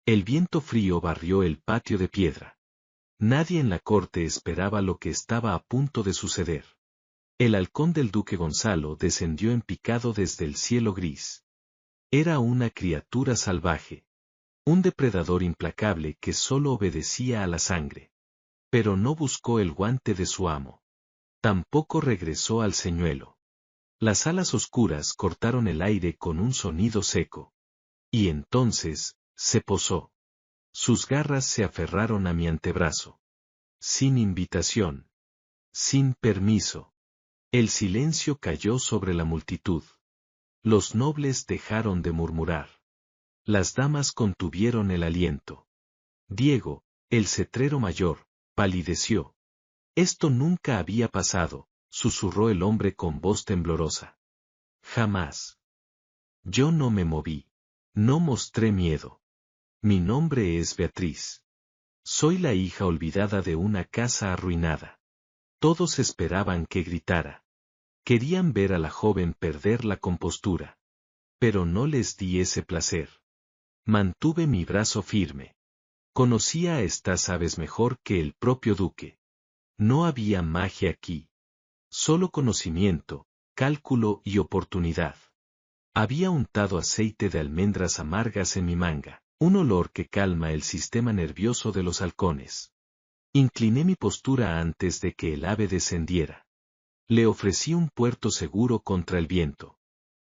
El viento frío barrió el patio de piedra. Nadie en la corte esperaba lo que estaba a punto de suceder. El halcón del duque Gonzalo descendió en picado desde el cielo gris. Era una criatura salvaje. Un depredador implacable que solo obedecía a la sangre. Pero no buscó el guante de su amo. Tampoco regresó al señuelo. Las alas oscuras cortaron el aire con un sonido seco. Y entonces, se posó. Sus garras se aferraron a mi antebrazo. Sin invitación. Sin permiso. El silencio cayó sobre la multitud. Los nobles dejaron de murmurar. Las damas contuvieron el aliento. Diego, el cetrero mayor, palideció. Esto nunca había pasado, susurró el hombre con voz temblorosa. Jamás. Yo no me moví. No mostré miedo. Mi nombre es Beatriz. Soy la hija olvidada de una casa arruinada. Todos esperaban que gritara. Querían ver a la joven perder la compostura. Pero no les di ese placer. Mantuve mi brazo firme. Conocía a estas aves mejor que el propio duque. No había magia aquí. Solo conocimiento, cálculo y oportunidad. Había untado aceite de almendras amargas en mi manga, un olor que calma el sistema nervioso de los halcones. Incliné mi postura antes de que el ave descendiera. Le ofrecí un puerto seguro contra el viento.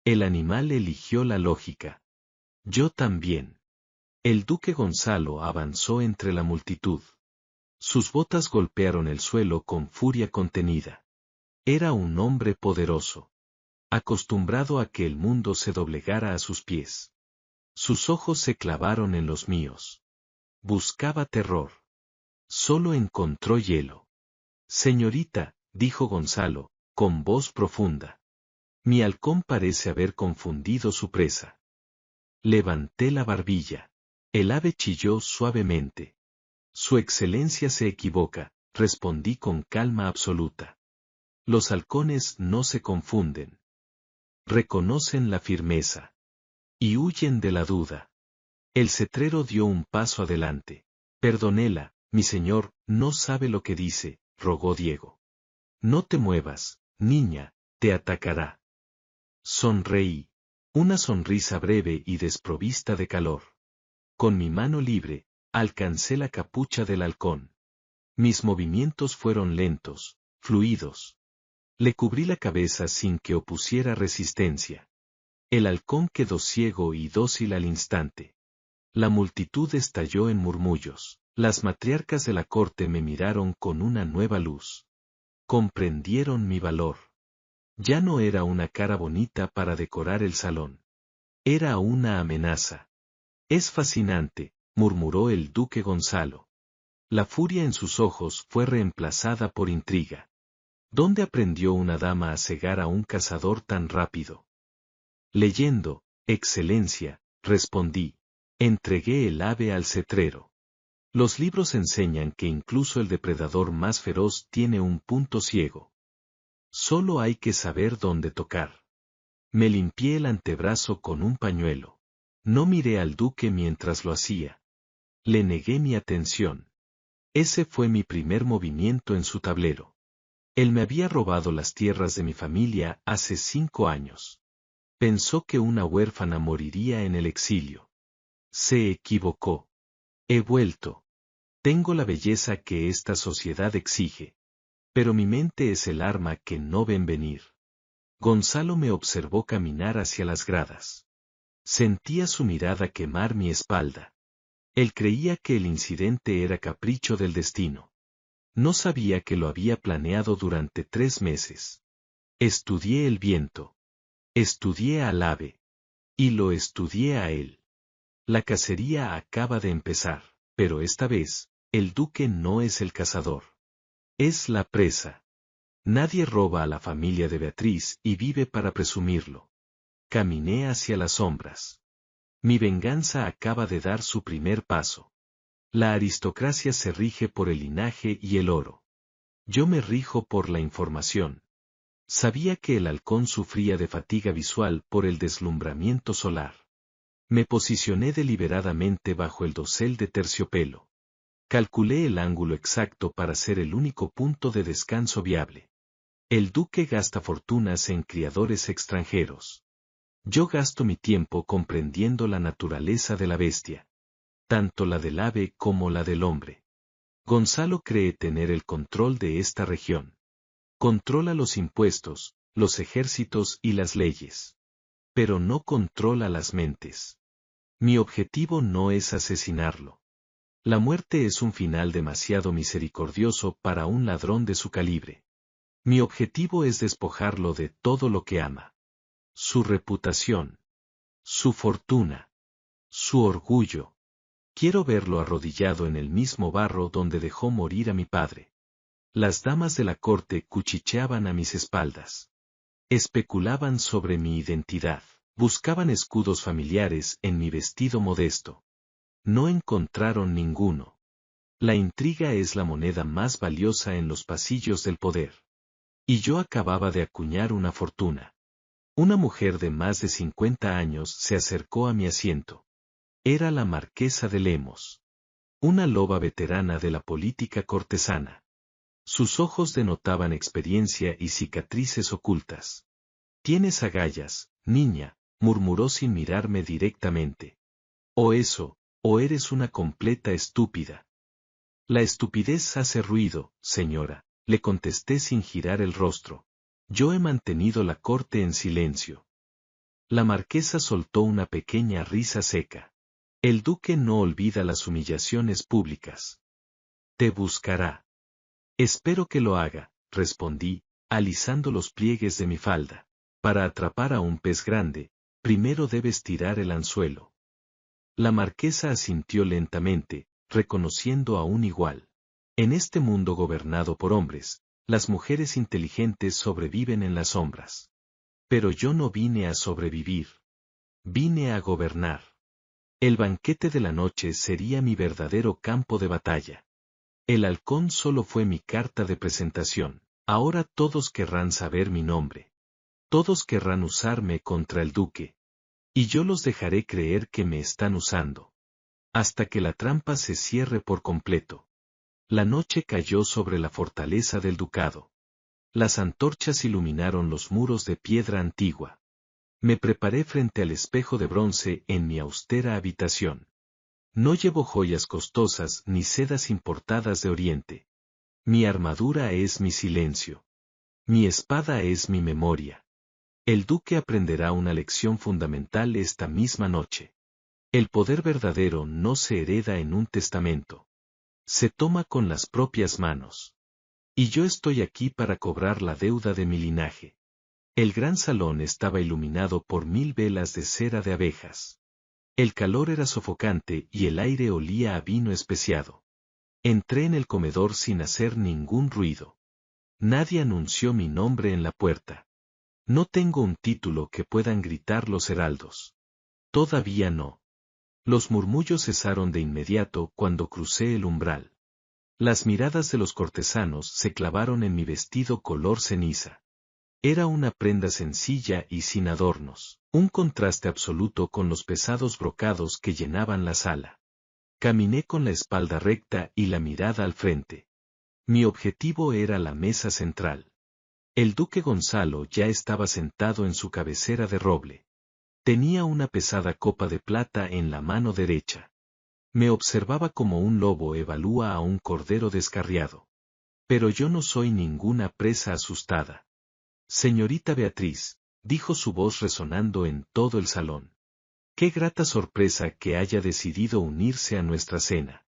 El animal eligió la lógica. Yo también. El duque Gonzalo avanzó entre la multitud. Sus botas golpearon el suelo con furia contenida. Era un hombre poderoso. Acostumbrado a que el mundo se doblegara a sus pies. Sus ojos se clavaron en los míos. Buscaba terror. Solo encontró hielo. Señorita, dijo Gonzalo, con voz profunda. Mi halcón parece haber confundido su presa. Levanté la barbilla. El ave chilló suavemente. Su excelencia se equivoca, respondí con calma absoluta. Los halcones no se confunden. Reconocen la firmeza. Y huyen de la duda. El cetrero dio un paso adelante. Perdónela, mi señor, no sabe lo que dice, rogó Diego. No te muevas, niña, te atacará. Sonreí. Una sonrisa breve y desprovista de calor. Con mi mano libre, alcancé la capucha del halcón. Mis movimientos fueron lentos, fluidos. Le cubrí la cabeza sin que opusiera resistencia. El halcón quedó ciego y dócil al instante. La multitud estalló en murmullos. Las matriarcas de la corte me miraron con una nueva luz. Comprendieron mi valor. Ya no era una cara bonita para decorar el salón. Era una amenaza. Es fascinante, murmuró el duque Gonzalo. La furia en sus ojos fue reemplazada por intriga. ¿Dónde aprendió una dama a cegar a un cazador tan rápido? Leyendo, excelencia, respondí. Entregué el ave al cetrero. Los libros enseñan que incluso el depredador más feroz tiene un punto ciego. Solo hay que saber dónde tocar. Me limpié el antebrazo con un pañuelo. No miré al duque mientras lo hacía. Le negué mi atención. Ese fue mi primer movimiento en su tablero. Él me había robado las tierras de mi familia hace 5 años. Pensó que una huérfana moriría en el exilio. Se equivocó. He vuelto. Tengo la belleza que esta sociedad exige. Pero mi mente es el arma que no ven venir. Gonzalo me observó caminar hacia las gradas. Sentía su mirada quemar mi espalda. Él creía que el incidente era capricho del destino. No sabía que lo había planeado durante 3 meses. Estudié el viento. Estudié al ave. Y lo estudié a él. La cacería acaba de empezar, pero esta vez, el duque no es el cazador. Es la presa. Nadie roba a la familia de Beatriz y vive para presumirlo. Caminé hacia las sombras. Mi venganza acaba de dar su primer paso. La aristocracia se rige por el linaje y el oro. Yo me rijo por la información. Sabía que el halcón sufría de fatiga visual por el deslumbramiento solar. Me posicioné deliberadamente bajo el dosel de terciopelo. Calculé el ángulo exacto para ser el único punto de descanso viable. El duque gasta fortunas en criadores extranjeros. Yo gasto mi tiempo comprendiendo la naturaleza de la bestia. Tanto la del ave como la del hombre. Gonzalo cree tener el control de esta región. Controla los impuestos, los ejércitos y las leyes. Pero no controla las mentes. Mi objetivo no es asesinarlo. La muerte es un final demasiado misericordioso para un ladrón de su calibre. Mi objetivo es despojarlo de todo lo que ama. Su reputación. Su fortuna. Su orgullo. Quiero verlo arrodillado en el mismo barro donde dejó morir a mi padre. Las damas de la corte cuchicheaban a mis espaldas. Especulaban sobre mi identidad. Buscaban escudos familiares en mi vestido modesto. No encontraron ninguno. La intriga es la moneda más valiosa en los pasillos del poder. Y yo acababa de acuñar una fortuna. Una mujer de más de 50 años se acercó a mi asiento. Era la marquesa de Lemos. Una loba veterana de la política cortesana. Sus ojos denotaban experiencia y cicatrices ocultas. Tienes agallas, niña, murmuró sin mirarme directamente. O eso, o eres una completa estúpida. La estupidez hace ruido, señora, le contesté sin girar el rostro. Yo he mantenido la corte en silencio. La marquesa soltó una pequeña risa seca. El duque no olvida las humillaciones públicas. Te buscará. Espero que lo haga, respondí, alisando los pliegues de mi falda. Para atrapar a un pez grande, primero debes tirar el anzuelo. La marquesa asintió lentamente, reconociendo a un igual. En este mundo gobernado por hombres, las mujeres inteligentes sobreviven en las sombras. Pero yo no vine a sobrevivir. Vine a gobernar. El banquete de la noche sería mi verdadero campo de batalla. El halcón solo fue mi carta de presentación. Ahora todos querrán saber mi nombre. Todos querrán usarme contra el duque. Y yo los dejaré creer que me están usando. Hasta que la trampa se cierre por completo. La noche cayó sobre la fortaleza del ducado. Las antorchas iluminaron los muros de piedra antigua. Me preparé frente al espejo de bronce en mi austera habitación. No llevo joyas costosas ni sedas importadas de Oriente. Mi armadura es mi silencio. Mi espada es mi memoria. El duque aprenderá una lección fundamental esta misma noche. El poder verdadero no se hereda en un testamento. Se toma con las propias manos. Y yo estoy aquí para cobrar la deuda de mi linaje. El gran salón estaba iluminado por 1000 velas de cera de abejas. El calor era sofocante y el aire olía a vino especiado. Entré en el comedor sin hacer ningún ruido. Nadie anunció mi nombre en la puerta. No tengo un título que puedan gritar los heraldos. Todavía no. Los murmullos cesaron de inmediato cuando crucé el umbral. Las miradas de los cortesanos se clavaron en mi vestido color ceniza. Era una prenda sencilla y sin adornos, un contraste absoluto con los pesados brocados que llenaban la sala. Caminé con la espalda recta y la mirada al frente. Mi objetivo era la mesa central. El duque Gonzalo ya estaba sentado en su cabecera de roble. Tenía una pesada copa de plata en la mano derecha. Me observaba como un lobo evalúa a un cordero descarriado. Pero yo no soy ninguna presa asustada. Señorita Beatriz, dijo su voz resonando en todo el salón. Qué grata sorpresa que haya decidido unirse a nuestra cena.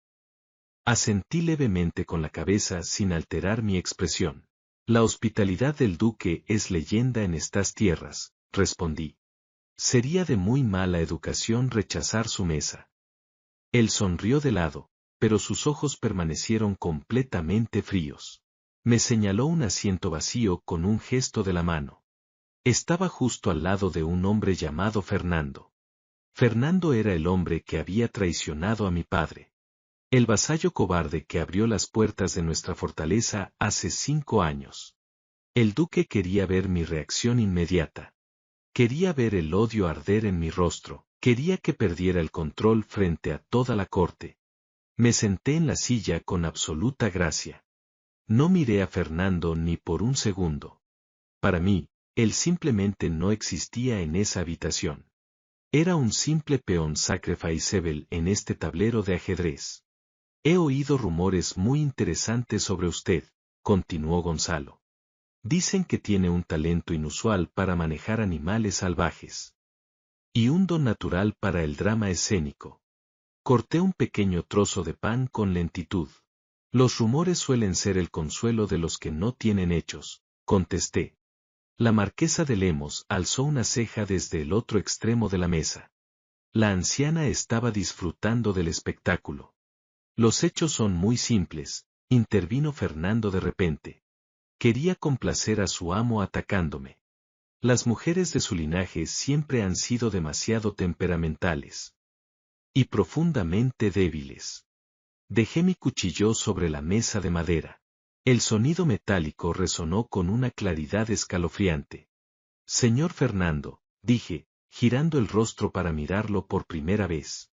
Asentí levemente con la cabeza sin alterar mi expresión. La hospitalidad del duque es leyenda en estas tierras, respondí. Sería de muy mala educación rechazar su mesa. Él sonrió de lado, pero sus ojos permanecieron completamente fríos. Me señaló un asiento vacío con un gesto de la mano. Estaba justo al lado de un hombre llamado Fernando. Fernando era el hombre que había traicionado a mi padre. El vasallo cobarde que abrió las puertas de nuestra fortaleza hace 5 años. El duque quería ver mi reacción inmediata. Quería ver el odio arder en mi rostro. Quería que perdiera el control frente a toda la corte. Me senté en la silla con absoluta gracia. No miré a Fernando ni por un segundo. Para mí, él simplemente no existía en esa habitación. Era un simple peón sacrificeable en este tablero de ajedrez. He oído rumores muy interesantes sobre usted, continuó Gonzalo. Dicen que tiene un talento inusual para manejar animales salvajes. Y un don natural para el drama escénico. Corté un pequeño trozo de pan con lentitud. Los rumores suelen ser el consuelo de los que no tienen hechos, contesté. La marquesa de Lemos alzó una ceja desde el otro extremo de la mesa. La anciana estaba disfrutando del espectáculo. Los hechos son muy simples, intervino Fernando de repente. Quería complacer a su amo atacándome. Las mujeres de su linaje siempre han sido demasiado temperamentales. Y profundamente débiles. Dejé mi cuchillo sobre la mesa de madera. El sonido metálico resonó con una claridad escalofriante. Señor Fernando, dije, girando el rostro para mirarlo por primera vez.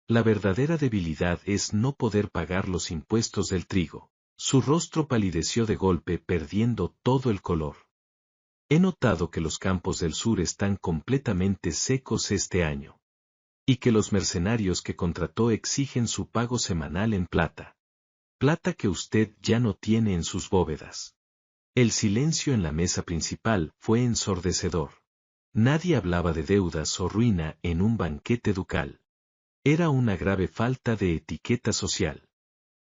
La verdadera debilidad es no poder pagar los impuestos del trigo. Su rostro palideció de golpe perdiendo todo el color. He notado que los campos del sur están completamente secos este año. Y que los mercenarios que contrató exigen su pago semanal en plata. Plata que usted ya no tiene en sus bóvedas. El silencio en la mesa principal fue ensordecedor. Nadie hablaba de deudas o ruina en un banquete ducal. Era una grave falta de etiqueta social.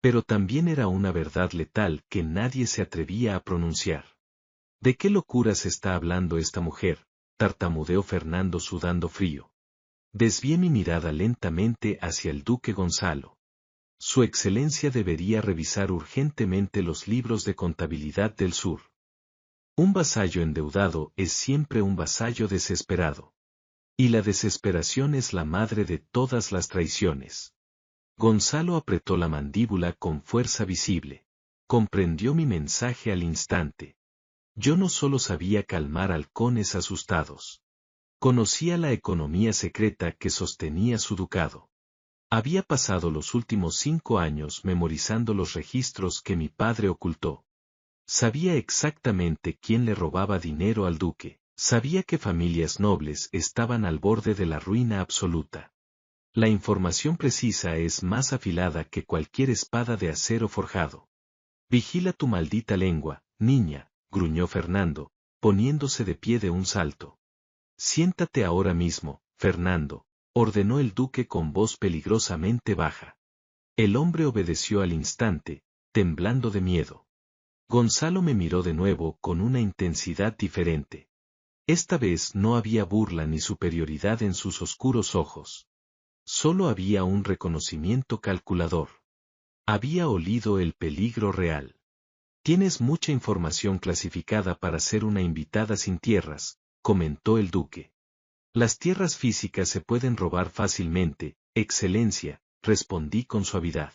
Pero también era una verdad letal que nadie se atrevía a pronunciar. ¿De qué locuras está hablando esta mujer?, tartamudeó Fernando sudando frío. Desvié mi mirada lentamente hacia el duque Gonzalo. Su excelencia debería revisar urgentemente los libros de contabilidad del sur. Un vasallo endeudado es siempre un vasallo desesperado. Y la desesperación es la madre de todas las traiciones. Gonzalo apretó la mandíbula con fuerza visible. Comprendió mi mensaje al instante. Yo no solo sabía calmar halcones asustados. Conocía la economía secreta que sostenía su ducado. Había pasado los últimos 5 años memorizando los registros que mi padre ocultó. Sabía exactamente quién le robaba dinero al duque. Sabía que familias nobles estaban al borde de la ruina absoluta. La información precisa es más afilada que cualquier espada de acero forjado. Vigila tu maldita lengua, niña, gruñó Fernando, poniéndose de pie de un salto. Siéntate ahora mismo, Fernando, ordenó el duque con voz peligrosamente baja. El hombre obedeció al instante, temblando de miedo. Gonzalo me miró de nuevo con una intensidad diferente. Esta vez no había burla ni superioridad en sus oscuros ojos. Solo había un reconocimiento calculador. Había olido el peligro real. Tienes mucha información clasificada para ser una invitada sin tierras, comentó el duque. Las tierras físicas se pueden robar fácilmente, Excelencia, respondí con suavidad.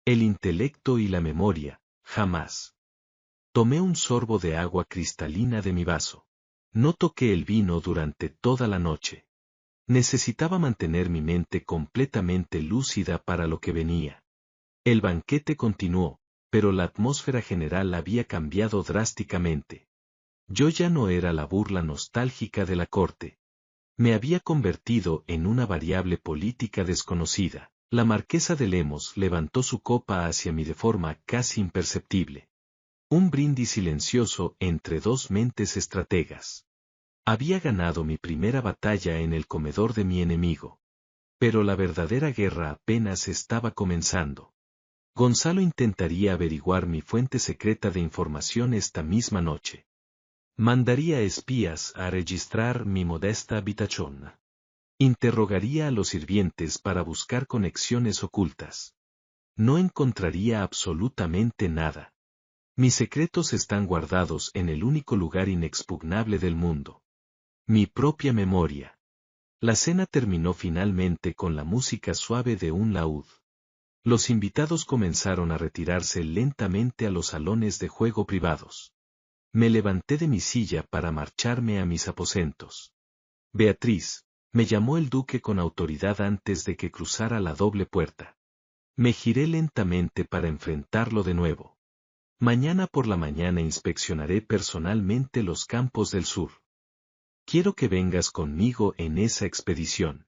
El intelecto y la memoria, jamás. Tomé un sorbo de agua cristalina de mi vaso. No toqué el vino durante toda la noche. Necesitaba mantener mi mente completamente lúcida para lo que venía. El banquete continuó, pero la atmósfera general había cambiado drásticamente. Yo ya no era la burla nostálgica de la corte. Me había convertido en una variable política desconocida. La marquesa de Lemos levantó su copa hacia mí de forma casi imperceptible. Un brindis silencioso entre dos mentes estrategas. Había ganado mi primera batalla en el comedor de mi enemigo. Pero la verdadera guerra apenas estaba comenzando. Gonzalo intentaría averiguar mi fuente secreta de información esta misma noche. Mandaría espías a registrar mi modesta habitación. Interrogaría a los sirvientes para buscar conexiones ocultas. No encontraría absolutamente nada. Mis secretos están guardados en el único lugar inexpugnable del mundo. Mi propia memoria. La cena terminó finalmente con la música suave de un laúd. Los invitados comenzaron a retirarse lentamente a los salones de juego privados. Me levanté de mi silla para marcharme a mis aposentos. Beatriz, Me llamó el duque con autoridad antes de que cruzara la doble puerta. Me giré lentamente para enfrentarlo de nuevo. Mañana por la mañana inspeccionaré personalmente los campos del sur. Quiero que vengas conmigo en esa expedición.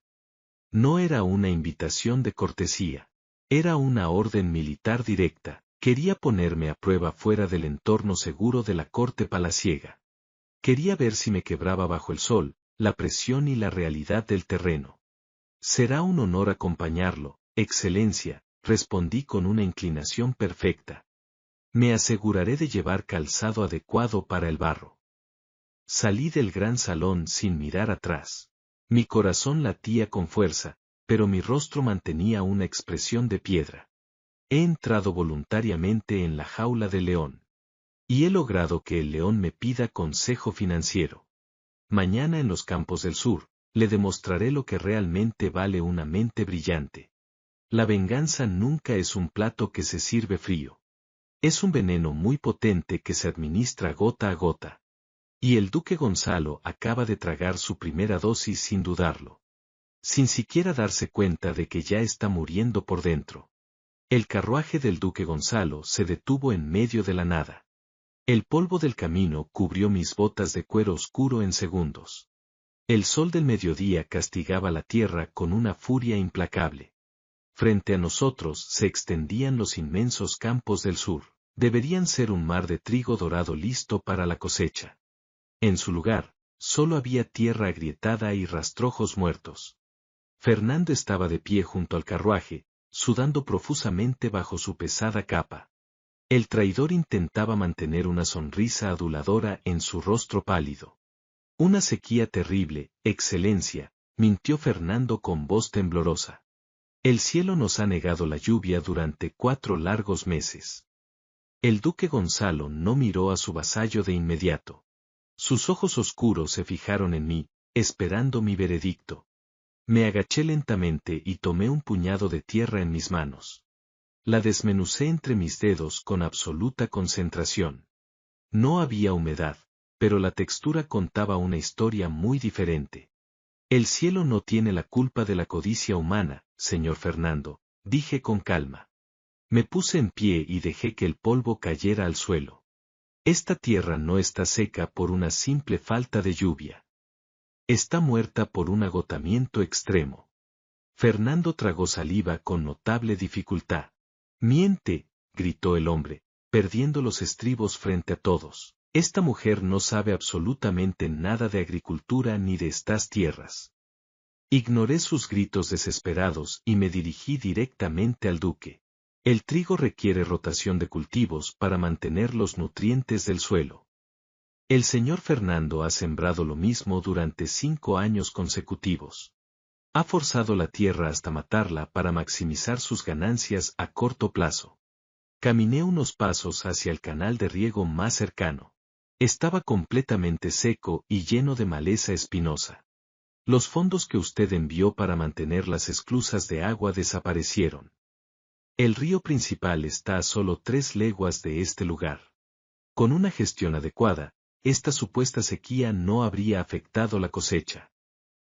No era una invitación de cortesía. Era una orden militar directa. Quería ponerme a prueba fuera del entorno seguro de la corte palaciega. Quería ver si me quebraba bajo el sol, la presión y la realidad del terreno. Será un honor acompañarlo, Excelencia, respondí con una inclinación perfecta. Me aseguraré de llevar calzado adecuado para el barro. Salí del gran salón sin mirar atrás. Mi corazón latía con fuerza, pero mi rostro mantenía una expresión de piedra. He entrado voluntariamente en la jaula del león. Y he logrado que el león me pida consejo financiero. Mañana en los campos del sur, le demostraré lo que realmente vale una mente brillante. La venganza nunca es un plato que se sirve frío. Es un veneno muy potente que se administra gota a gota. Y el duque Gonzalo acaba de tragar su primera dosis sin dudarlo. Sin siquiera darse cuenta de que ya está muriendo por dentro. El carruaje del duque Gonzalo se detuvo en medio de la nada. El polvo del camino cubrió mis botas de cuero oscuro en segundos. El sol del mediodía castigaba la tierra con una furia implacable. Frente a nosotros se extendían los inmensos campos del sur. Deberían ser un mar de trigo dorado listo para la cosecha. En su lugar, solo había tierra agrietada y rastrojos muertos. Fernando estaba de pie junto al carruaje, sudando profusamente bajo su pesada capa. El traidor intentaba mantener una sonrisa aduladora en su rostro pálido. Una sequía terrible, Excelencia, mintió Fernando con voz temblorosa. El cielo nos ha negado la lluvia durante 4 largos meses. El duque Gonzalo no miró a su vasallo de inmediato. Sus ojos oscuros se fijaron en mí, esperando mi veredicto. Me agaché lentamente y tomé un puñado de tierra en mis manos. La desmenucé entre mis dedos con absoluta concentración. No había humedad, pero la textura contaba una historia muy diferente. El cielo no tiene la culpa de la codicia humana, señor Fernando, dije con calma. Me puse en pie y dejé que el polvo cayera al suelo. Esta tierra no está seca por una simple falta de lluvia. Está muerta por un agotamiento extremo. Fernando tragó saliva con notable dificultad. Miente, gritó el hombre, perdiendo los estribos frente a todos. Esta mujer no sabe absolutamente nada de agricultura ni de estas tierras. Ignoré sus gritos desesperados y me dirigí directamente al duque. El trigo requiere rotación de cultivos para mantener los nutrientes del suelo. El señor Fernando ha sembrado lo mismo durante 5 años consecutivos. Ha forzado la tierra hasta matarla para maximizar sus ganancias a corto plazo. Caminé unos pasos hacia el canal de riego más cercano. Estaba completamente seco y lleno de maleza espinosa. Los fondos que usted envió para mantener las esclusas de agua desaparecieron. El río principal está a solo 3 leguas de este lugar. Con una gestión adecuada, esta supuesta sequía no habría afectado la cosecha.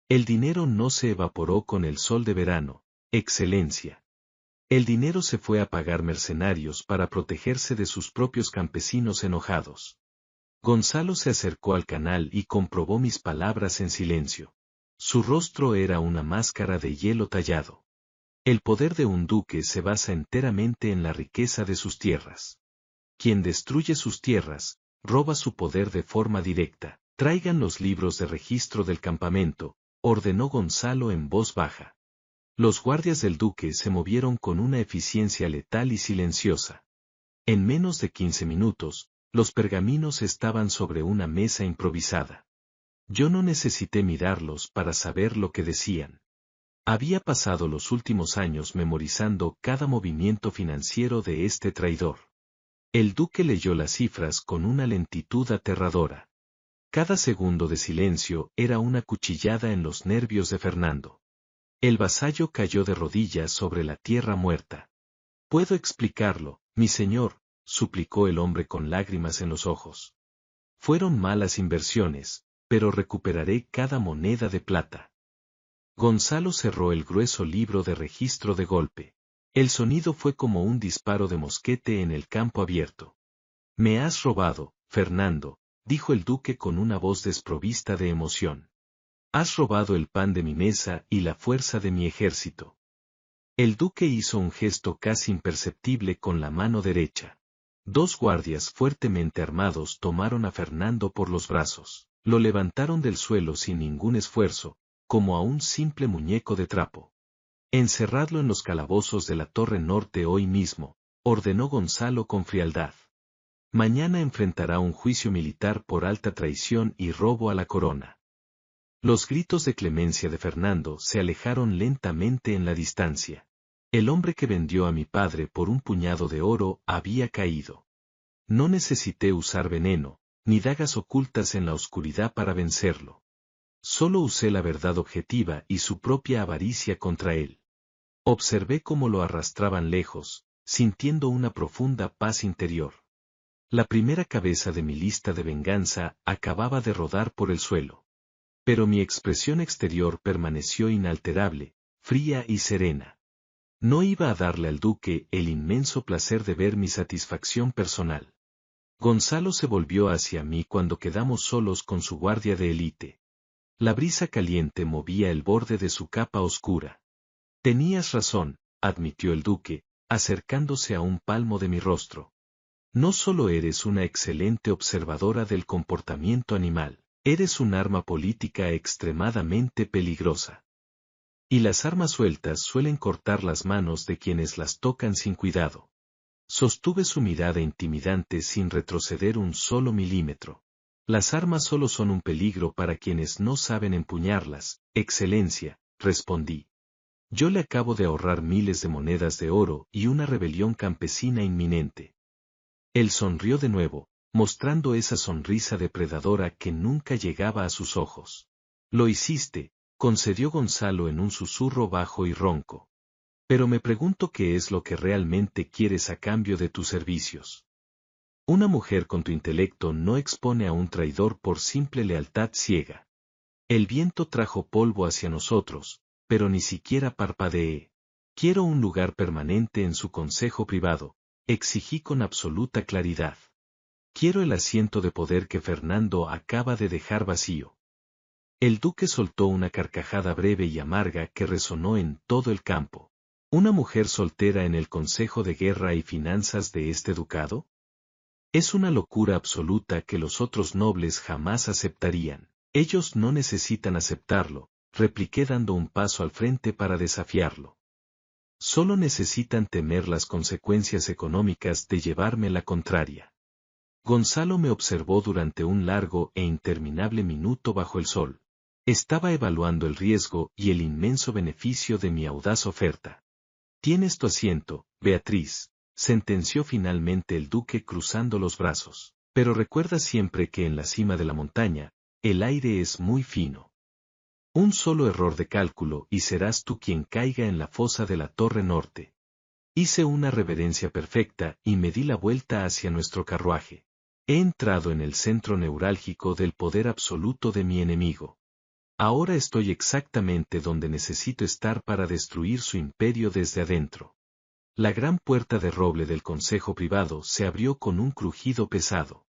El dinero no se evaporó con el sol de verano, Excelencia. El dinero se fue a pagar mercenarios para protegerse de sus propios campesinos enojados. Gonzalo se acercó al canal y comprobó mis palabras en silencio. Su rostro era una máscara de hielo tallado. El poder de un duque se basa enteramente en la riqueza de sus tierras. Quien destruye sus tierras, roba su poder de forma directa. Traigan los libros de registro del campamento, ordenó Gonzalo en voz baja. Los guardias del duque se movieron con una eficiencia letal y silenciosa. En menos de 15 minutos, los pergaminos estaban sobre una mesa improvisada. Yo no necesité mirarlos para saber lo que decían. Había pasado los últimos años memorizando cada movimiento financiero de este traidor. El duque leyó las cifras con una lentitud aterradora. Cada segundo de silencio era una cuchillada en los nervios de Fernando. El vasallo cayó de rodillas sobre la tierra muerta. «Puedo explicarlo, mi señor», suplicó el hombre con lágrimas en los ojos. «Fueron malas inversiones, pero recuperaré cada moneda de plata». Gonzalo cerró el grueso libro de registro de golpe. El sonido fue como un disparo de mosquete en el campo abierto. Me has robado, Fernando, dijo el duque con una voz desprovista de emoción. Has robado el pan de mi mesa y la fuerza de mi ejército. El duque hizo un gesto casi imperceptible con la mano derecha. Dos guardias fuertemente armados tomaron a Fernando por los brazos, lo levantaron del suelo sin ningún esfuerzo, como a un simple muñeco de trapo. Encerradlo en los calabozos de la Torre Norte hoy mismo, ordenó Gonzalo con frialdad. Mañana enfrentará un juicio militar por alta traición y robo a la corona. Los gritos de clemencia de Fernando se alejaron lentamente en la distancia. El hombre que vendió a mi padre por un puñado de oro había caído. No necesité usar veneno, ni dagas ocultas en la oscuridad para vencerlo. Solo usé la verdad objetiva y su propia avaricia contra él. Observé cómo lo arrastraban lejos, sintiendo una profunda paz interior. La primera cabeza de mi lista de venganza acababa de rodar por el suelo. Pero mi expresión exterior permaneció inalterable, fría y serena. No iba a darle al duque el inmenso placer de ver mi satisfacción personal. Gonzalo se volvió hacia mí cuando quedamos solos con su guardia de élite. La brisa caliente movía el borde de su capa oscura. Tenías razón, admitió el duque, acercándose a un palmo de mi rostro. No solo eres una excelente observadora del comportamiento animal, eres un arma política extremadamente peligrosa. Y las armas sueltas suelen cortar las manos de quienes las tocan sin cuidado. Sostuve su mirada intimidante sin retroceder un solo milímetro. Las armas solo son un peligro para quienes no saben empuñarlas, Excelencia, respondí. Yo le acabo de ahorrar miles de monedas de oro y una rebelión campesina inminente. Él sonrió de nuevo, mostrando esa sonrisa depredadora que nunca llegaba a sus ojos. Lo hiciste, concedió Gonzalo en un susurro bajo y ronco. Pero me pregunto qué es lo que realmente quieres a cambio de tus servicios. Una mujer con tu intelecto no expone a un traidor por simple lealtad ciega. El viento trajo polvo hacia nosotros, pero ni siquiera parpadeé. Quiero un lugar permanente en su consejo privado, exigí con absoluta claridad. Quiero el asiento de poder que Fernando acaba de dejar vacío. El duque soltó una carcajada breve y amarga que resonó en todo el campo. ¿Una mujer soltera en el Consejo de Guerra y Finanzas de este ducado? Es una locura absoluta que los otros nobles jamás aceptarían. Ellos no necesitan aceptarlo, repliqué dando un paso al frente para desafiarlo. Solo necesitan temer las consecuencias económicas de llevarme la contraria. Gonzalo me observó durante un largo e interminable minuto bajo el sol. Estaba evaluando el riesgo y el inmenso beneficio de mi audaz oferta. Tienes tu asiento, Beatriz, sentenció finalmente el duque cruzando los brazos. Pero recuerda siempre que en la cima de la montaña, el aire es muy fino. Un solo error de cálculo y serás tú quien caiga en la fosa de la Torre Norte. Hice una reverencia perfecta y me di la vuelta hacia nuestro carruaje. He entrado en el centro neurálgico del poder absoluto de mi enemigo. Ahora estoy exactamente donde necesito estar para destruir su imperio desde adentro. La gran puerta de roble del consejo privado se abrió con un crujido pesado.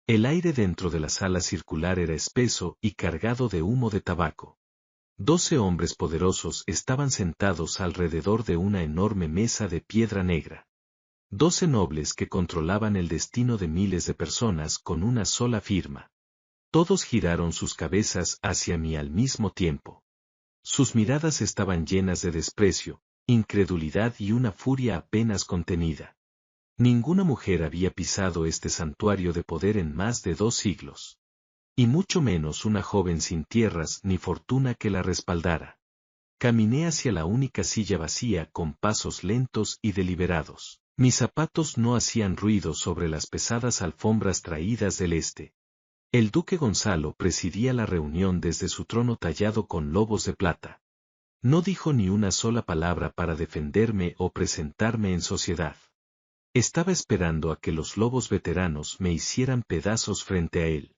El aire dentro de la sala circular era espeso y cargado de humo de tabaco. 12 hombres poderosos estaban sentados alrededor de una enorme mesa de piedra negra. 12 nobles que controlaban el destino de miles de personas con una sola firma. Todos giraron sus cabezas hacia mí al mismo tiempo. Sus miradas estaban llenas de desprecio, incredulidad y una furia apenas contenida. Ninguna mujer había pisado este santuario de poder en más de 2 siglos. Y mucho menos una joven sin tierras ni fortuna que la respaldara. Caminé hacia la única silla vacía con pasos lentos y deliberados. Mis zapatos no hacían ruido sobre las pesadas alfombras traídas del este. El duque Gonzalo presidía la reunión desde su trono tallado con lobos de plata. No dijo ni una sola palabra para defenderme o presentarme en sociedad. Estaba esperando a que los lobos veteranos me hicieran pedazos frente a él.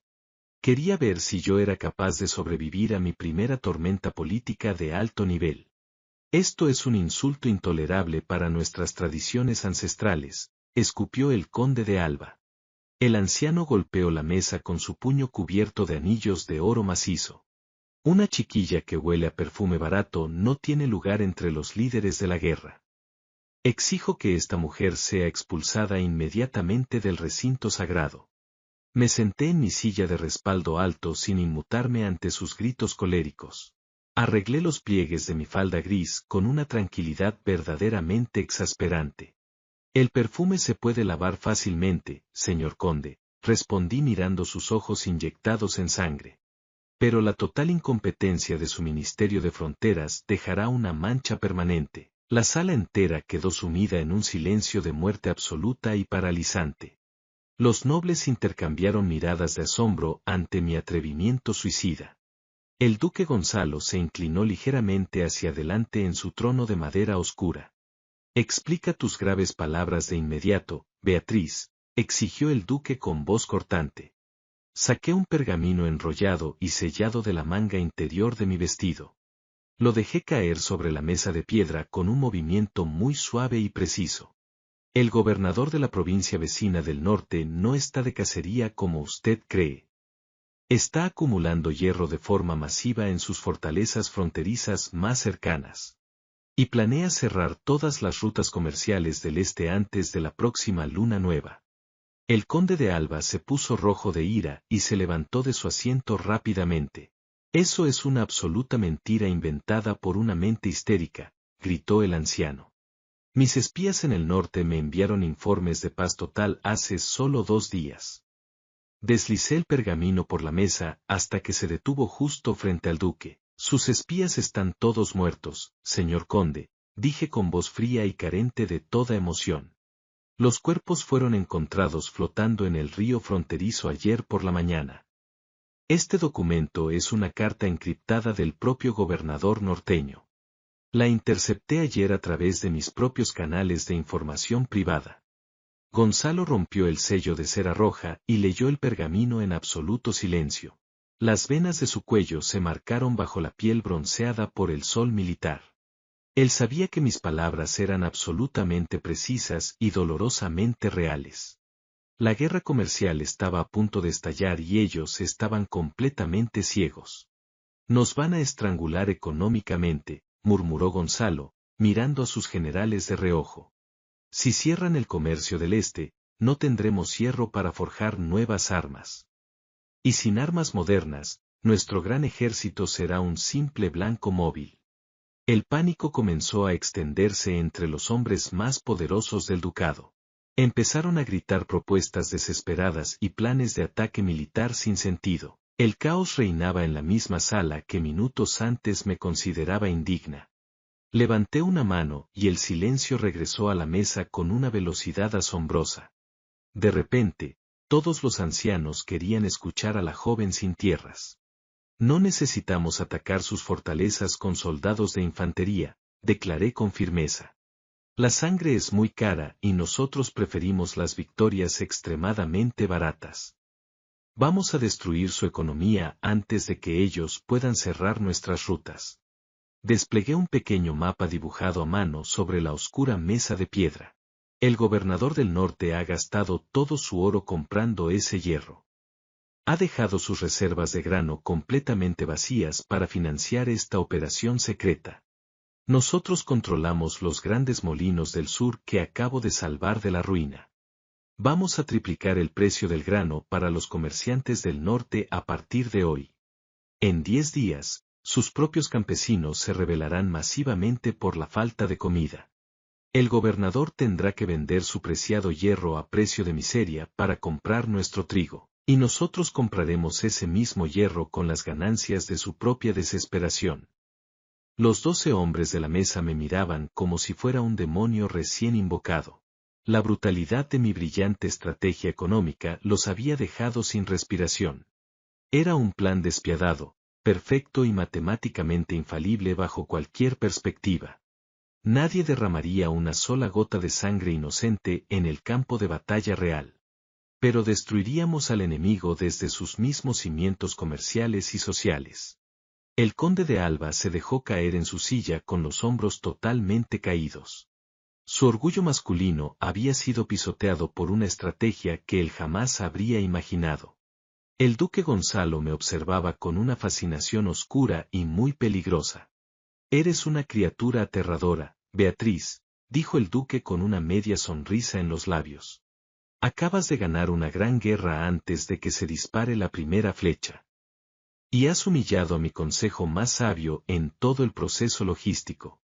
Quería ver si yo era capaz de sobrevivir a mi primera tormenta política de alto nivel. Esto es un insulto intolerable para nuestras tradiciones ancestrales, escupió el conde de Alba. El anciano golpeó la mesa con su puño cubierto de anillos de oro macizo. Una chiquilla que huele a perfume barato no tiene lugar entre los líderes de la guerra. Exijo que esta mujer sea expulsada inmediatamente del recinto sagrado. Me senté en mi silla de respaldo alto sin inmutarme ante sus gritos coléricos. Arreglé los pliegues de mi falda gris con una tranquilidad verdaderamente exasperante. El perfume se puede lavar fácilmente, señor conde, respondí mirando sus ojos inyectados en sangre. Pero la total incompetencia de su Ministerio de Fronteras dejará una mancha permanente. La sala entera quedó sumida en un silencio de muerte absoluta y paralizante. Los nobles intercambiaron miradas de asombro ante mi atrevimiento suicida. El duque Gonzalo se inclinó ligeramente hacia adelante en su trono de madera oscura. Explica tus graves palabras de inmediato, Beatriz, exigió el duque con voz cortante. Saqué un pergamino enrollado y sellado de la manga interior de mi vestido. Lo dejé caer sobre la mesa de piedra con un movimiento muy suave y preciso. El gobernador de la provincia vecina del norte no está de cacería como usted cree. Está acumulando hierro de forma masiva en sus fortalezas fronterizas más cercanas. Y planea cerrar todas las rutas comerciales del este antes de la próxima luna nueva. El conde de Alba se puso rojo de ira y se levantó de su asiento rápidamente. Eso es una absoluta mentira inventada por una mente histérica, gritó el anciano. Mis espías en el norte me enviaron informes de paz total hace solo 2 días. Deslicé el pergamino por la mesa hasta que se detuvo justo frente al duque. Sus espías están todos muertos, señor conde, dije con voz fría y carente de toda emoción. Los cuerpos fueron encontrados flotando en el río fronterizo ayer por la mañana. Este documento es una carta encriptada del propio gobernador norteño. La intercepté ayer a través de mis propios canales de información privada. Gonzalo rompió el sello de cera roja y leyó el pergamino en absoluto silencio. Las venas de su cuello se marcaron bajo la piel bronceada por el sol militar. Él sabía que mis palabras eran absolutamente precisas y dolorosamente reales. La guerra comercial estaba a punto de estallar y ellos estaban completamente ciegos. Nos van a estrangular económicamente, murmuró Gonzalo, mirando a sus generales de reojo. Si cierran el comercio del este, no tendremos hierro para forjar nuevas armas. Y sin armas modernas, nuestro gran ejército será un simple blanco móvil. El pánico comenzó a extenderse entre los hombres más poderosos del ducado. Empezaron a gritar propuestas desesperadas y planes de ataque militar sin sentido. El caos reinaba en la misma sala que minutos antes me consideraba indigna. Levanté una mano y el silencio regresó a la mesa con una velocidad asombrosa. De repente, todos los ancianos querían escuchar a la joven sin tierras. No necesitamos atacar sus fortalezas con soldados de infantería, declaré con firmeza. La sangre es muy cara y nosotros preferimos las victorias extremadamente baratas. Vamos a destruir su economía antes de que ellos puedan cerrar nuestras rutas. Desplegué un pequeño mapa dibujado a mano sobre la oscura mesa de piedra. El gobernador del norte ha gastado todo su oro comprando ese hierro. Ha dejado sus reservas de grano completamente vacías para financiar esta operación secreta. Nosotros controlamos los grandes molinos del sur que acabo de salvar de la ruina. Vamos a triplicar el precio del grano para los comerciantes del norte a partir de hoy. En 10 días, sus propios campesinos se rebelarán masivamente por la falta de comida. El gobernador tendrá que vender su preciado hierro a precio de miseria para comprar nuestro trigo, y nosotros compraremos ese mismo hierro con las ganancias de su propia desesperación. Los 12 hombres de la mesa me miraban como si fuera un demonio recién invocado. La brutalidad de mi brillante estrategia económica los había dejado sin respiración. Era un plan despiadado, perfecto y matemáticamente infalible bajo cualquier perspectiva. Nadie derramaría una sola gota de sangre inocente en el campo de batalla real. pero destruiríamos al enemigo desde sus mismos cimientos comerciales y sociales. El conde de Alba se dejó caer en su silla con los hombros totalmente caídos. Su orgullo masculino había sido pisoteado por una estrategia que él jamás habría imaginado. El duque Gonzalo me observaba con una fascinación oscura y muy peligrosa. «Eres una criatura aterradora, Beatriz», dijo el duque con una media sonrisa en los labios. «Acabas de ganar una gran guerra antes de que se dispare la primera flecha. Y has humillado a mi consejo más sabio en todo el proceso logístico.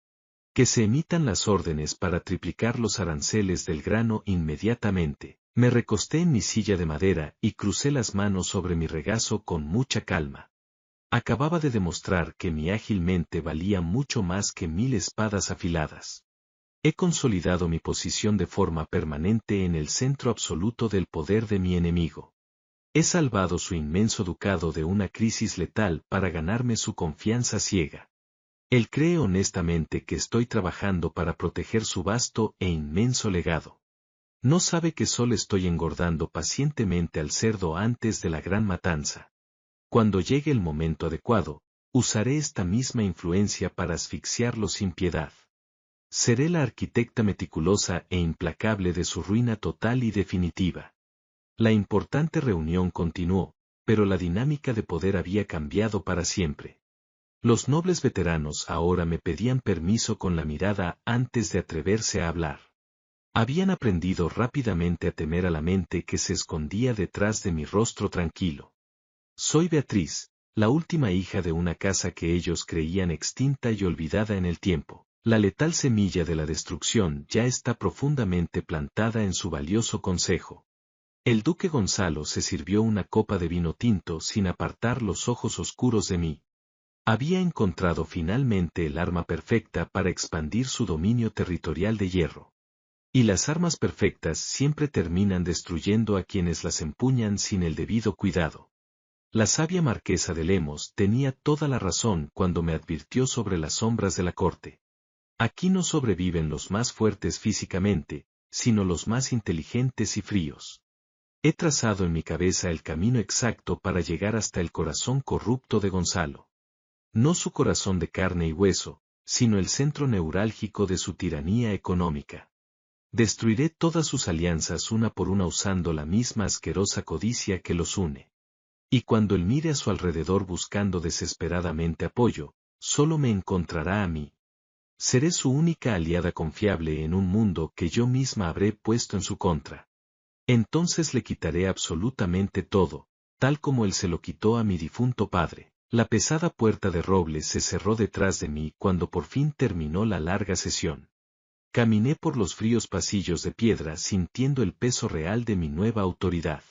Que se emitan las órdenes para triplicar los aranceles del grano inmediatamente». Me recosté en mi silla de madera y crucé las manos sobre mi regazo con mucha calma. Acababa de demostrar que mi ágil mente valía mucho más que 1000 espadas afiladas. He consolidado mi posición de forma permanente en el centro absoluto del poder de mi enemigo. He salvado su inmenso ducado de una crisis letal para ganarme su confianza ciega. Él cree honestamente que estoy trabajando para proteger su vasto e inmenso legado. No sabe que solo estoy engordando pacientemente al cerdo antes de la gran matanza. Cuando llegue el momento adecuado, usaré esta misma influencia para asfixiarlo sin piedad. Seré la arquitecta meticulosa e implacable de su ruina total y definitiva. La importante reunión continuó, pero la dinámica de poder había cambiado para siempre. Los nobles veteranos ahora me pedían permiso con la mirada antes de atreverse a hablar. Habían aprendido rápidamente a temer a la mente que se escondía detrás de mi rostro tranquilo. Soy Beatriz, la última hija de una casa que ellos creían extinta y olvidada en el tiempo. La letal semilla de la destrucción ya está profundamente plantada en su valioso consejo. El duque Gonzalo se sirvió una copa de vino tinto sin apartar los ojos oscuros de mí. Había encontrado finalmente el arma perfecta para expandir su dominio territorial de hierro. Y las armas perfectas siempre terminan destruyendo a quienes las empuñan sin el debido cuidado. La sabia marquesa de Lemos tenía toda la razón cuando me advirtió sobre las sombras de la corte. Aquí no sobreviven los más fuertes físicamente, sino los más inteligentes y fríos. He trazado en mi cabeza el camino exacto para llegar hasta el corazón corrupto de Gonzalo. No su corazón de carne y hueso, sino el centro neurálgico de su tiranía económica. Destruiré todas sus alianzas una por una usando la misma asquerosa codicia que los une. Y cuando él mire a su alrededor buscando desesperadamente apoyo, solo me encontrará a mí. Seré su única aliada confiable en un mundo que yo misma habré puesto en su contra. Entonces le quitaré absolutamente todo, tal como él se lo quitó a mi difunto padre. La pesada puerta de roble se cerró detrás de mí cuando por fin terminó la larga sesión. Caminé por los fríos pasillos de piedra sintiendo el peso real de mi nueva autoridad.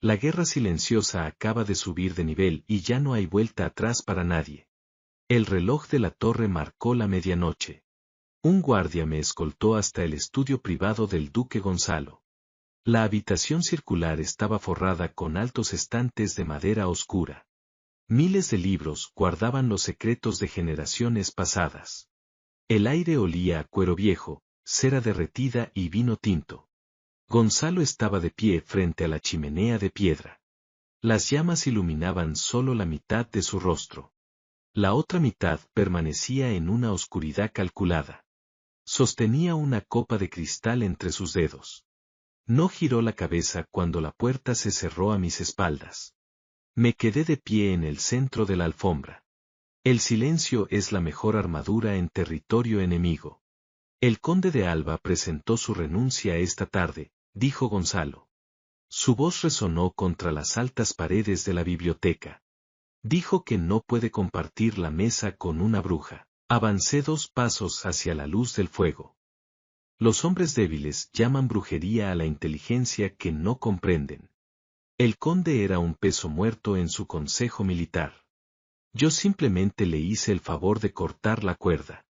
La guerra silenciosa acaba de subir de nivel y ya no hay vuelta atrás para nadie. El reloj de la torre marcó la medianoche. Un guardia me escoltó hasta el estudio privado del duque Gonzalo. La habitación circular estaba forrada con altos estantes de madera oscura. Miles de libros guardaban los secretos de generaciones pasadas. El aire olía a cuero viejo, cera derretida y vino tinto. Gonzalo estaba de pie frente a la chimenea de piedra. Las llamas iluminaban solo la mitad de su rostro. La otra mitad permanecía en una oscuridad calculada. Sostenía una copa de cristal entre sus dedos. No giró la cabeza cuando la puerta se cerró a mis espaldas. Me quedé de pie en el centro de la alfombra. El silencio es la mejor armadura en territorio enemigo. El conde de Alba presentó su renuncia esta tarde, dijo Gonzalo. Su voz resonó contra las altas paredes de la biblioteca. Dijo que no puede compartir la mesa con una bruja. Avancé 2 pasos hacia la luz del fuego. Los hombres débiles llaman brujería a la inteligencia que no comprenden. El conde era un peso muerto en su consejo militar. Yo simplemente le hice el favor de cortar la cuerda.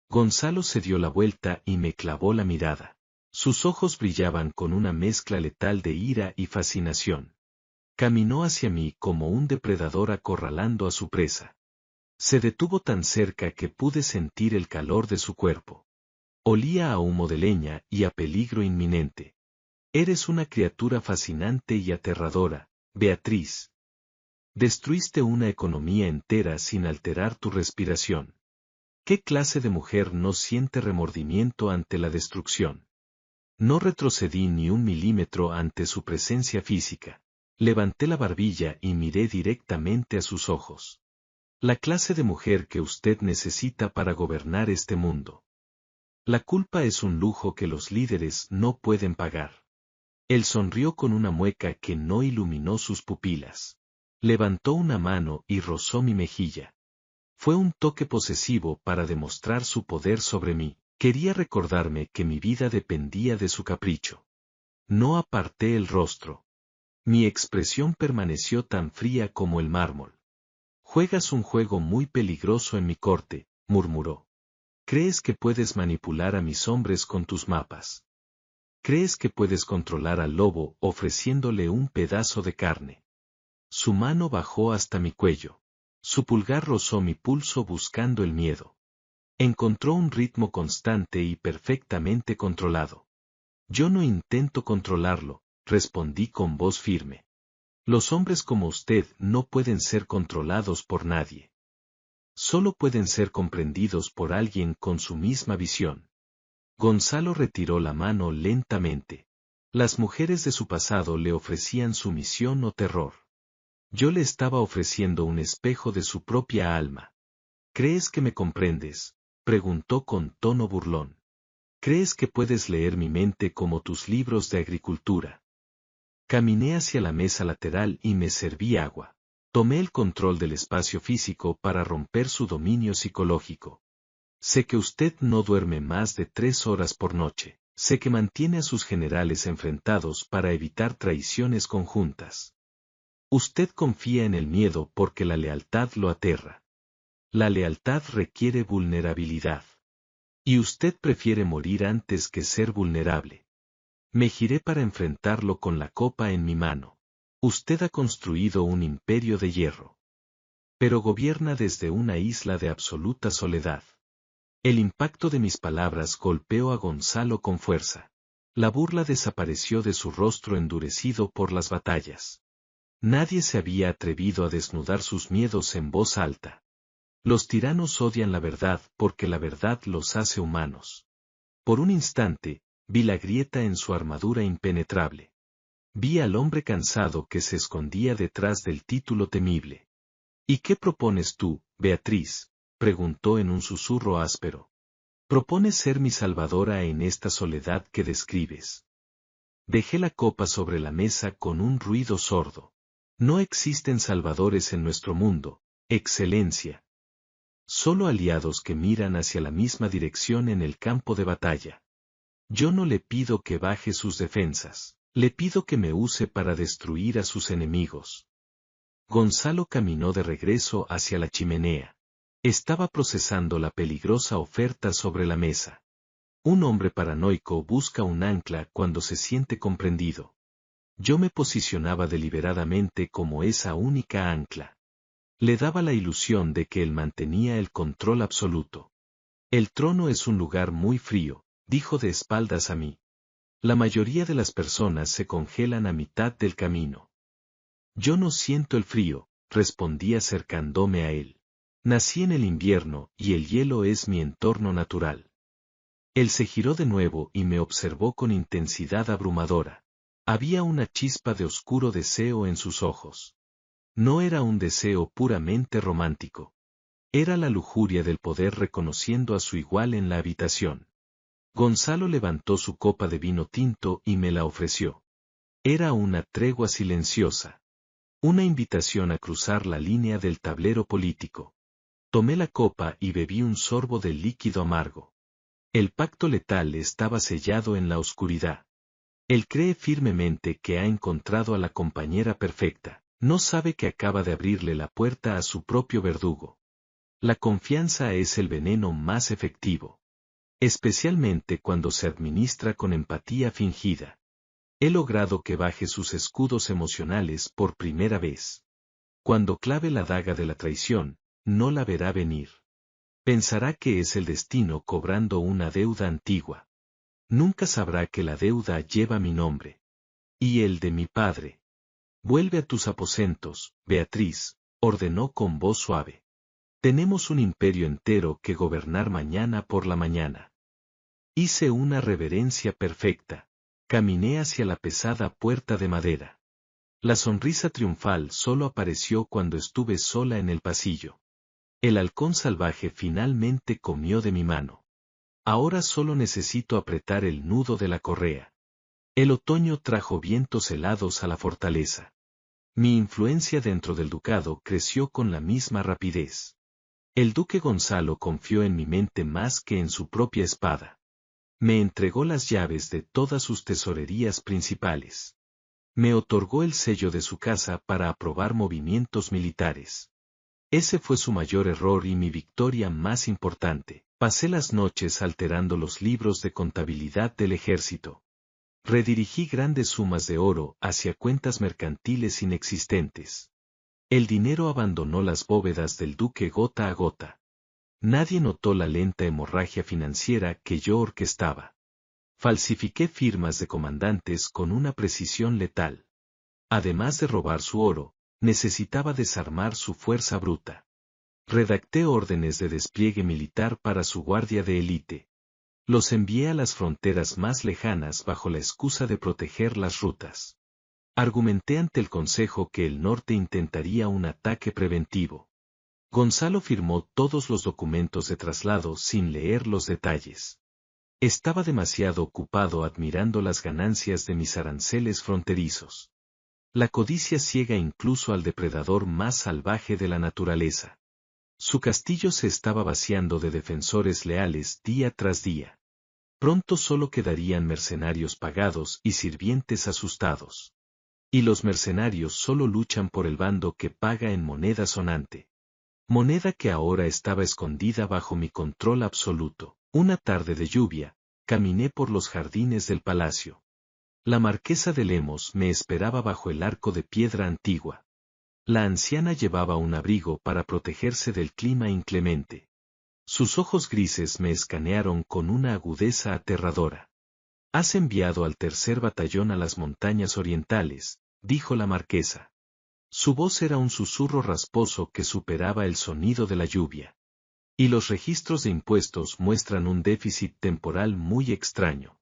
Gonzalo se dio la vuelta y me clavó la mirada. Sus ojos brillaban con una mezcla letal de ira y fascinación. Caminó hacia mí como un depredador acorralando a su presa. Se detuvo tan cerca que pude sentir el calor de su cuerpo. Olía a humo de leña y a peligro inminente. Eres una criatura fascinante y aterradora, Beatriz. Destruiste una economía entera sin alterar tu respiración. ¿Qué clase de mujer no siente remordimiento ante la destrucción? No retrocedí ni un milímetro ante su presencia física. Levanté la barbilla y miré directamente a sus ojos. La clase de mujer que usted necesita para gobernar este mundo. La culpa es un lujo que los líderes no pueden pagar. Él sonrió con una mueca que no iluminó sus pupilas. Levantó una mano y rozó mi mejilla. Fue un toque posesivo para demostrar su poder sobre mí. Quería recordarme que mi vida dependía de su capricho. No aparté el rostro. Mi expresión permaneció tan fría como el mármol. Juegas un juego muy peligroso en mi corte, murmuró. ¿Crees que puedes manipular a mis hombres con tus mapas? ¿Crees que puedes controlar al lobo ofreciéndole un pedazo de carne? Su mano bajó hasta mi cuello. Su pulgar rozó mi pulso buscando el miedo. Encontró un ritmo constante y perfectamente controlado. Yo no intento controlarlo, respondí con voz firme. Los hombres como usted no pueden ser controlados por nadie. Solo pueden ser comprendidos por alguien con su misma visión. Gonzalo retiró la mano lentamente. Las mujeres de su pasado le ofrecían sumisión o terror. Yo le estaba ofreciendo un espejo de su propia alma. ¿Crees que me comprendes?, preguntó con tono burlón. ¿Crees que puedes leer mi mente como tus libros de agricultura? Caminé hacia la mesa lateral y me serví agua. Tomé el control del espacio físico para romper su dominio psicológico. Sé que usted no duerme más de 3 horas por noche. Sé que mantiene a sus generales enfrentados para evitar traiciones conjuntas. Usted confía en el miedo porque la lealtad lo aterra. La lealtad requiere vulnerabilidad. Y usted prefiere morir antes que ser vulnerable. Me giré para enfrentarlo con la copa en mi mano. Usted ha construido un imperio de hierro. Pero gobierna desde una isla de absoluta soledad. El impacto de mis palabras golpeó a Gonzalo con fuerza. La burla desapareció de su rostro endurecido por las batallas. Nadie se había atrevido a desnudar sus miedos en voz alta. Los tiranos odian la verdad porque la verdad los hace humanos. Por un instante, vi la grieta en su armadura impenetrable. Vi al hombre cansado que se escondía detrás del título temible. ¿Y qué propones tú, Beatriz?, preguntó en un susurro áspero. ¿Propones ser mi salvadora en esta soledad que describes? Dejé la copa sobre la mesa con un ruido sordo. No existen salvadores en nuestro mundo, Excelencia. Solo aliados que miran hacia la misma dirección en el campo de batalla. Yo no le pido que baje sus defensas, le pido que me use para destruir a sus enemigos. Gonzalo caminó de regreso hacia la chimenea. Estaba procesando la peligrosa oferta sobre la mesa. Un hombre paranoico busca un ancla cuando se siente comprendido. Yo me posicionaba deliberadamente como esa única ancla. Le daba la ilusión de que él mantenía el control absoluto. El trono es un lugar muy frío, dijo de espaldas a mí. La mayoría de las personas se congelan a mitad del camino. Yo no siento el frío, respondí acercándome a él. Nací en el invierno y el hielo es mi entorno natural. Él se giró de nuevo y me observó con intensidad abrumadora. Había una chispa de oscuro deseo en sus ojos. No era un deseo puramente romántico. Era la lujuria del poder reconociendo a su igual en la habitación. Gonzalo levantó su copa de vino tinto y me la ofreció. Era una tregua silenciosa. Una invitación a cruzar la línea del tablero político. Tomé la copa y bebí un sorbo del líquido amargo. El pacto letal estaba sellado en la oscuridad. Él cree firmemente que ha encontrado a la compañera perfecta. No sabe que acaba de abrirle la puerta a su propio verdugo. La confianza es el veneno más efectivo. Especialmente cuando se administra con empatía fingida. He logrado que baje sus escudos emocionales por primera vez. Cuando clave la daga de la traición, no la verá venir. Pensará que es el destino cobrando una deuda antigua. Nunca sabrá que la deuda lleva mi nombre. Y el de mi padre. Vuelve a tus aposentos, Beatriz, ordenó con voz suave. Tenemos un imperio entero que gobernar mañana por la mañana. Hice una reverencia perfecta. Caminé hacia la pesada puerta de madera. La sonrisa triunfal solo apareció cuando estuve sola en el pasillo. El halcón salvaje finalmente comió de mi mano. Ahora solo necesito apretar el nudo de la correa. El otoño trajo vientos helados a la fortaleza. Mi influencia dentro del ducado creció con la misma rapidez. El duque Gonzalo confió en mi mente más que en su propia espada. Me entregó las llaves de todas sus tesorerías principales. Me otorgó el sello de su casa para aprobar movimientos militares. Ese fue su mayor error y mi victoria más importante. Pasé las noches alterando los libros de contabilidad del ejército. Redirigí grandes sumas de oro hacia cuentas mercantiles inexistentes. El dinero abandonó las bóvedas del duque gota a gota. Nadie notó la lenta hemorragia financiera que yo orquestaba. Falsifiqué firmas de comandantes con una precisión letal. Además de robar su oro, necesitaba desarmar su fuerza bruta. Redacté órdenes de despliegue militar para su guardia de élite. Los envié a las fronteras más lejanas bajo la excusa de proteger las rutas. Argumenté ante el Consejo que el norte intentaría un ataque preventivo. Gonzalo firmó todos los documentos de traslado sin leer los detalles. Estaba demasiado ocupado admirando las ganancias de mis aranceles fronterizos. La codicia ciega incluso al depredador más salvaje de la naturaleza. Su castillo se estaba vaciando de defensores leales día tras día. Pronto solo quedarían mercenarios pagados y sirvientes asustados. Y los mercenarios solo luchan por el bando que paga en moneda sonante. Moneda que ahora estaba escondida bajo mi control absoluto. Una tarde de lluvia, caminé por los jardines del palacio. La marquesa de Lemos me esperaba bajo el arco de piedra antigua. La anciana llevaba un abrigo para protegerse del clima inclemente. Sus ojos grises me escanearon con una agudeza aterradora. «Has enviado al tercer batallón a las montañas orientales», dijo la marquesa. Su voz era un susurro rasposo que superaba el sonido de la lluvia. Y los registros de impuestos muestran un déficit temporal muy extraño.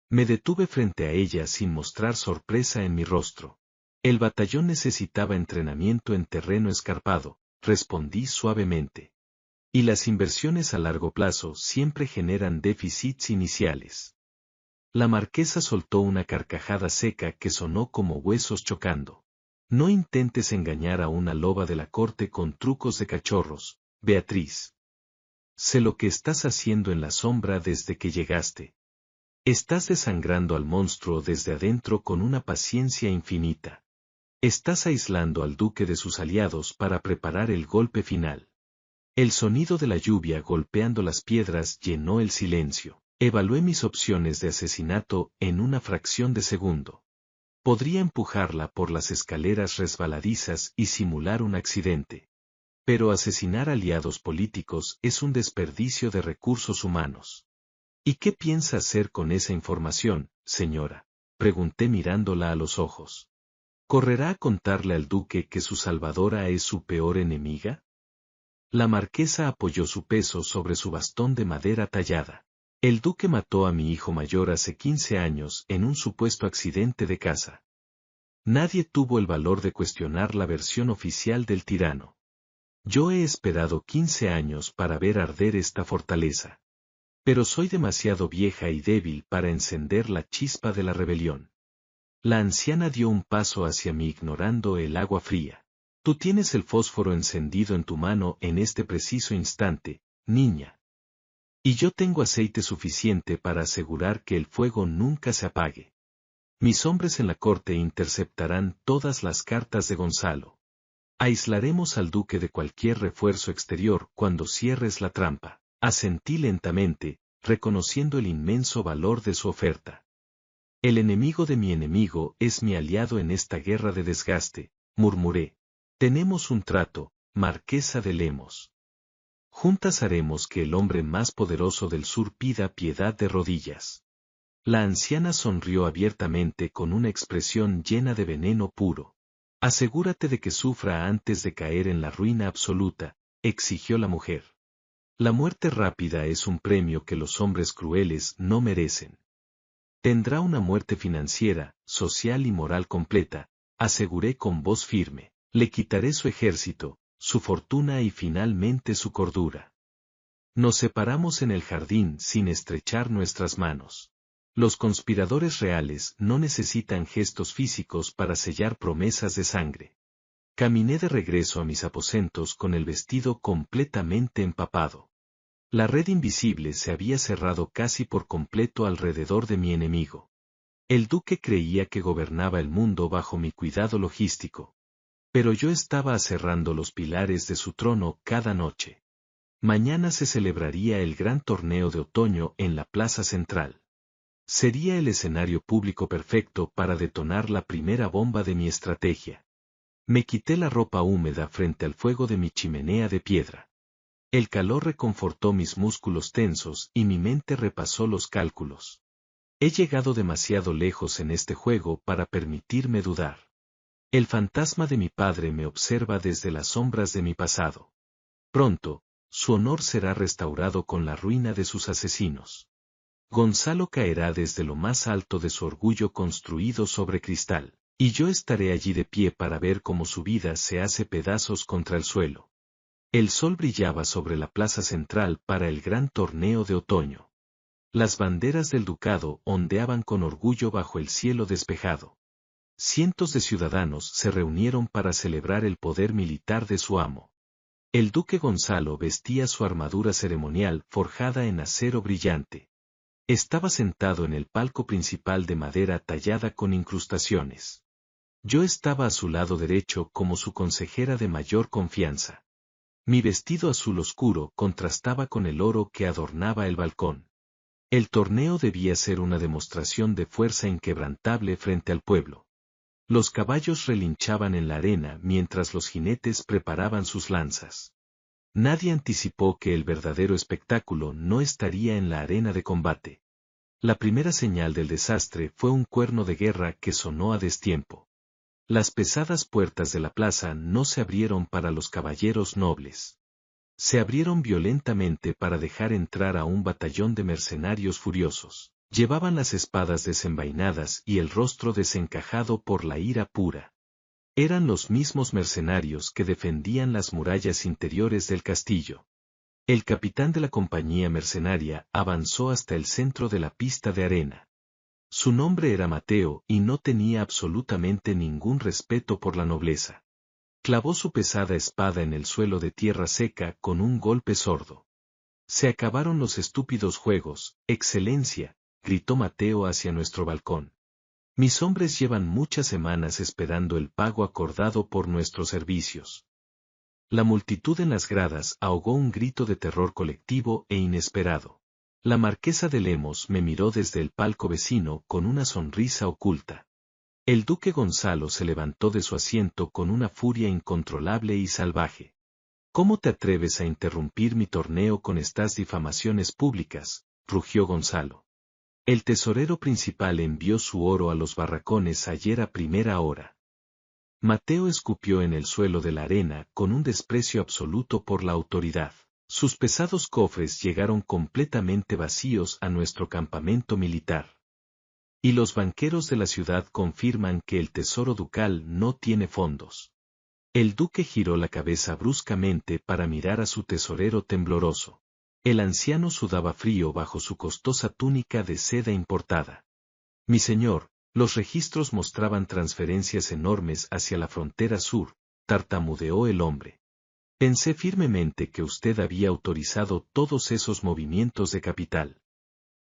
Me detuve frente a ella sin mostrar sorpresa en mi rostro. El batallón necesitaba entrenamiento en terreno escarpado, respondí suavemente. Y las inversiones a largo plazo siempre generan déficits iniciales. La marquesa soltó una carcajada seca que sonó como huesos chocando. No intentes engañar a una loba de la corte con trucos de cachorros, Beatriz. Sé lo que estás haciendo en la sombra desde que llegaste. Estás desangrando al monstruo desde adentro con una paciencia infinita. Estás aislando al duque de sus aliados para preparar el golpe final. El sonido de la lluvia golpeando las piedras llenó el silencio. Evalué mis opciones de asesinato en una fracción de segundo. Podría empujarla por las escaleras resbaladizas y simular un accidente. Pero asesinar aliados políticos es un desperdicio de recursos humanos. ¿Y qué piensa hacer con esa información, señora?, pregunté mirándola a los ojos. ¿Correrá a contarle al duque que su salvadora es su peor enemiga? La marquesa apoyó su peso sobre su bastón de madera tallada. El duque mató a mi hijo mayor hace 15 años en un supuesto accidente de caza. Nadie tuvo el valor de cuestionar la versión oficial del tirano. Yo he esperado 15 años para ver arder esta fortaleza. Pero soy demasiado vieja y débil para encender la chispa de la rebelión. La anciana dio un paso hacia mí ignorando el agua fría. Tú tienes el fósforo encendido en tu mano en este preciso instante, niña. Y yo tengo aceite suficiente para asegurar que el fuego nunca se apague. Mis hombres en la corte interceptarán todas las cartas de Gonzalo. Aislaremos al duque de cualquier refuerzo exterior cuando cierres la trampa. Asentí lentamente, reconociendo el inmenso valor de su oferta. El enemigo de mi enemigo es mi aliado en esta guerra de desgaste, murmuré. Tenemos un trato, marquesa de Lemos. Juntas haremos que el hombre más poderoso del sur pida piedad de rodillas. La anciana sonrió abiertamente con una expresión llena de veneno puro. Asegúrate de que sufra antes de caer en la ruina absoluta, exigió la mujer. La muerte rápida es un premio que los hombres crueles no merecen. Tendrá una muerte financiera, social y moral completa, aseguré con voz firme. Le quitaré su ejército, su fortuna y finalmente su cordura. Nos separamos en el jardín sin estrechar nuestras manos. Los conspiradores reales no necesitan gestos físicos para sellar promesas de sangre. Caminé de regreso a mis aposentos con el vestido completamente empapado. La red invisible se había cerrado casi por completo alrededor de mi enemigo. El duque creía que gobernaba el mundo bajo mi cuidado logístico. Pero yo estaba aserrando los pilares de su trono cada noche. Mañana se celebraría el gran torneo de otoño en la plaza central. Sería el escenario público perfecto para detonar la primera bomba de mi estrategia. Me quité la ropa húmeda frente al fuego de mi chimenea de piedra. El calor reconfortó mis músculos tensos y mi mente repasó los cálculos. He llegado demasiado lejos en este juego para permitirme dudar. El fantasma de mi padre me observa desde las sombras de mi pasado. Pronto, su honor será restaurado con la ruina de sus asesinos. Gonzalo caerá desde lo más alto de su orgullo construido sobre cristal, y yo estaré allí de pie para ver cómo su vida se hace pedazos contra el suelo. El sol brillaba sobre la plaza central para el gran torneo de otoño. Las banderas del ducado ondeaban con orgullo bajo el cielo despejado. Cientos de ciudadanos se reunieron para celebrar el poder militar de su amo. El duque Gonzalo vestía su armadura ceremonial forjada en acero brillante. Estaba sentado en el palco principal de madera tallada con incrustaciones. Yo estaba a su lado derecho como su consejera de mayor confianza. Mi vestido azul oscuro contrastaba con el oro que adornaba el balcón. El torneo debía ser una demostración de fuerza inquebrantable frente al pueblo. Los caballos relinchaban en la arena mientras los jinetes preparaban sus lanzas. Nadie anticipó que el verdadero espectáculo no estaría en la arena de combate. La primera señal del desastre fue un cuerno de guerra que sonó a destiempo. Las pesadas puertas de la plaza no se abrieron para los caballeros nobles. Se abrieron violentamente para dejar entrar a un batallón de mercenarios furiosos. Llevaban las espadas desenvainadas y el rostro desencajado por la ira pura. Eran los mismos mercenarios que defendían las murallas interiores del castillo. El capitán de la compañía mercenaria avanzó hasta el centro de la pista de arena. Su nombre era Mateo y no tenía absolutamente ningún respeto por la nobleza. Clavó su pesada espada en el suelo de tierra seca con un golpe sordo. Se acabaron los estúpidos juegos, Excelencia, gritó Mateo hacia nuestro balcón. Mis hombres llevan muchas semanas esperando el pago acordado por nuestros servicios. La multitud en las gradas ahogó un grito de terror colectivo e inesperado. La marquesa de Lemos me miró desde el palco vecino con una sonrisa oculta. El duque Gonzalo se levantó de su asiento con una furia incontrolable y salvaje. ¿Cómo te atreves a interrumpir mi torneo con estas difamaciones públicas?, rugió Gonzalo. El tesorero principal envió su oro a los barracones ayer a primera hora. Mateo escupió en el suelo de la arena con un desprecio absoluto por la autoridad. Sus pesados cofres llegaron completamente vacíos a nuestro campamento militar. Y los banqueros de la ciudad confirman que el tesoro ducal no tiene fondos. El duque giró la cabeza bruscamente para mirar a su tesorero tembloroso. El anciano sudaba frío bajo su costosa túnica de seda importada. Mi señor, los registros mostraban transferencias enormes hacia la frontera sur, tartamudeó el hombre. Pensé firmemente que usted había autorizado todos esos movimientos de capital.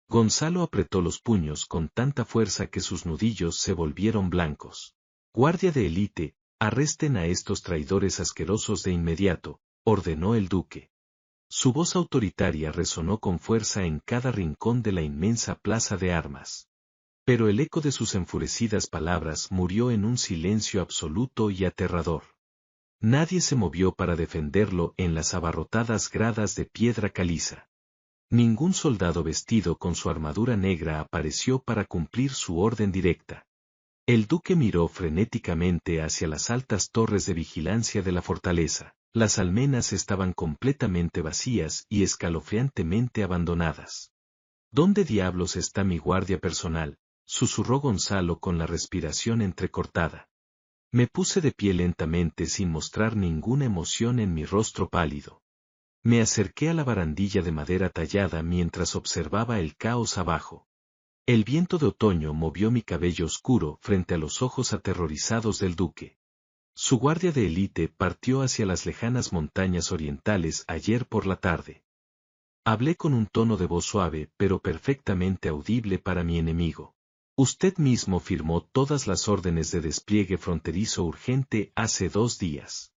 Gonzalo apretó los puños con tanta fuerza que sus nudillos se volvieron blancos. Guardia de élite, arresten a estos traidores asquerosos de inmediato, ordenó el duque. Su voz autoritaria resonó con fuerza en cada rincón de la inmensa plaza de armas. Pero el eco de sus enfurecidas palabras murió en un silencio absoluto y aterrador. Nadie se movió para defenderlo en las abarrotadas gradas de piedra caliza. Ningún soldado vestido con su armadura negra apareció para cumplir su orden directa. El duque miró frenéticamente hacia las altas torres de vigilancia de la fortaleza. Las almenas estaban completamente vacías y escalofriantemente abandonadas. ¿Dónde diablos está mi guardia personal?, susurró Gonzalo con la respiración entrecortada. Me puse de pie lentamente sin mostrar ninguna emoción en mi rostro pálido. Me acerqué a la barandilla de madera tallada mientras observaba el caos abajo. El viento de otoño movió mi cabello oscuro frente a los ojos aterrorizados del duque. Su guardia de élite partió hacia las lejanas montañas orientales ayer por la tarde. Hablé con un tono de voz suave pero perfectamente audible para mi enemigo. Usted mismo firmó todas las órdenes de despliegue fronterizo urgente hace 2 días.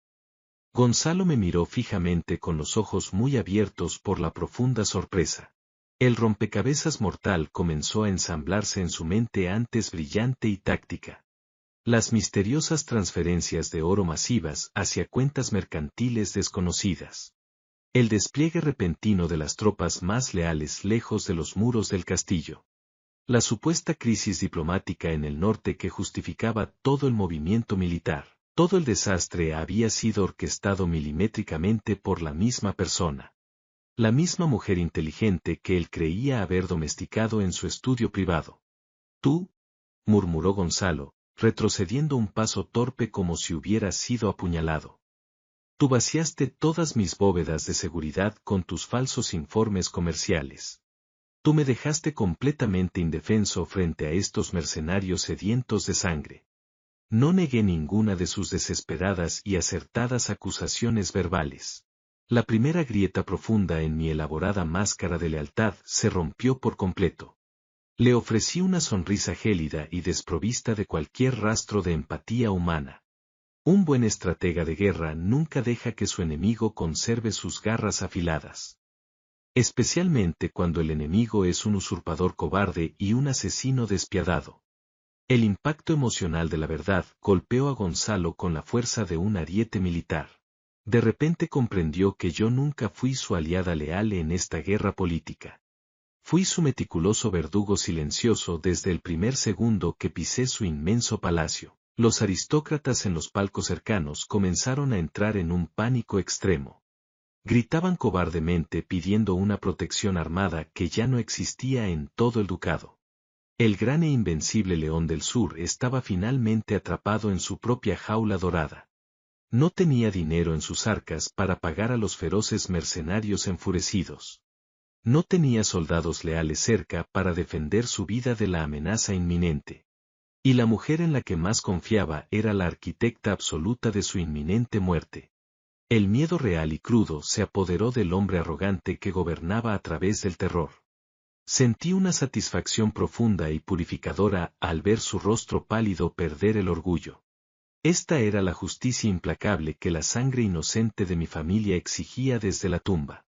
Gonzalo me miró fijamente con los ojos muy abiertos por la profunda sorpresa. El rompecabezas mortal comenzó a ensamblarse en su mente antes brillante y táctica. Las misteriosas transferencias de oro masivas hacia cuentas mercantiles desconocidas. El despliegue repentino de las tropas más leales lejos de los muros del castillo. La supuesta crisis diplomática en el norte que justificaba todo el movimiento militar. Todo el desastre había sido orquestado milimétricamente por la misma persona. La misma mujer inteligente que él creía haber domesticado en su estudio privado. Tú, murmuró Gonzalo, retrocediendo un paso torpe como si hubiera sido apuñalado. Tú vaciaste todas mis bóvedas de seguridad con tus falsos informes comerciales. Tú me dejaste completamente indefenso frente a estos mercenarios sedientos de sangre. No negué ninguna de sus desesperadas y acertadas acusaciones verbales. La primera grieta profunda en mi elaborada máscara de lealtad se rompió por completo. Le ofrecí una sonrisa gélida y desprovista de cualquier rastro de empatía humana. Un buen estratega de guerra nunca deja que su enemigo conserve sus garras afiladas. Especialmente cuando el enemigo es un usurpador cobarde y un asesino despiadado. El impacto emocional de la verdad golpeó a Gonzalo con la fuerza de un ariete militar. De repente comprendió que yo nunca fui su aliada leal en esta guerra política. Fui su meticuloso verdugo silencioso desde el primer segundo que pisé su inmenso palacio. Los aristócratas en los palcos cercanos comenzaron a entrar en un pánico extremo. Gritaban cobardemente pidiendo una protección armada que ya no existía en todo el ducado. El gran e invencible león del sur estaba finalmente atrapado en su propia jaula dorada. No tenía dinero en sus arcas para pagar a los feroces mercenarios enfurecidos. No tenía soldados leales cerca para defender su vida de la amenaza inminente. Y la mujer en la que más confiaba era la arquitecta absoluta de su inminente muerte. El miedo real y crudo se apoderó del hombre arrogante que gobernaba a través del terror. Sentí una satisfacción profunda y purificadora al ver su rostro pálido perder el orgullo. Esta era la justicia implacable que la sangre inocente de mi familia exigía desde la tumba.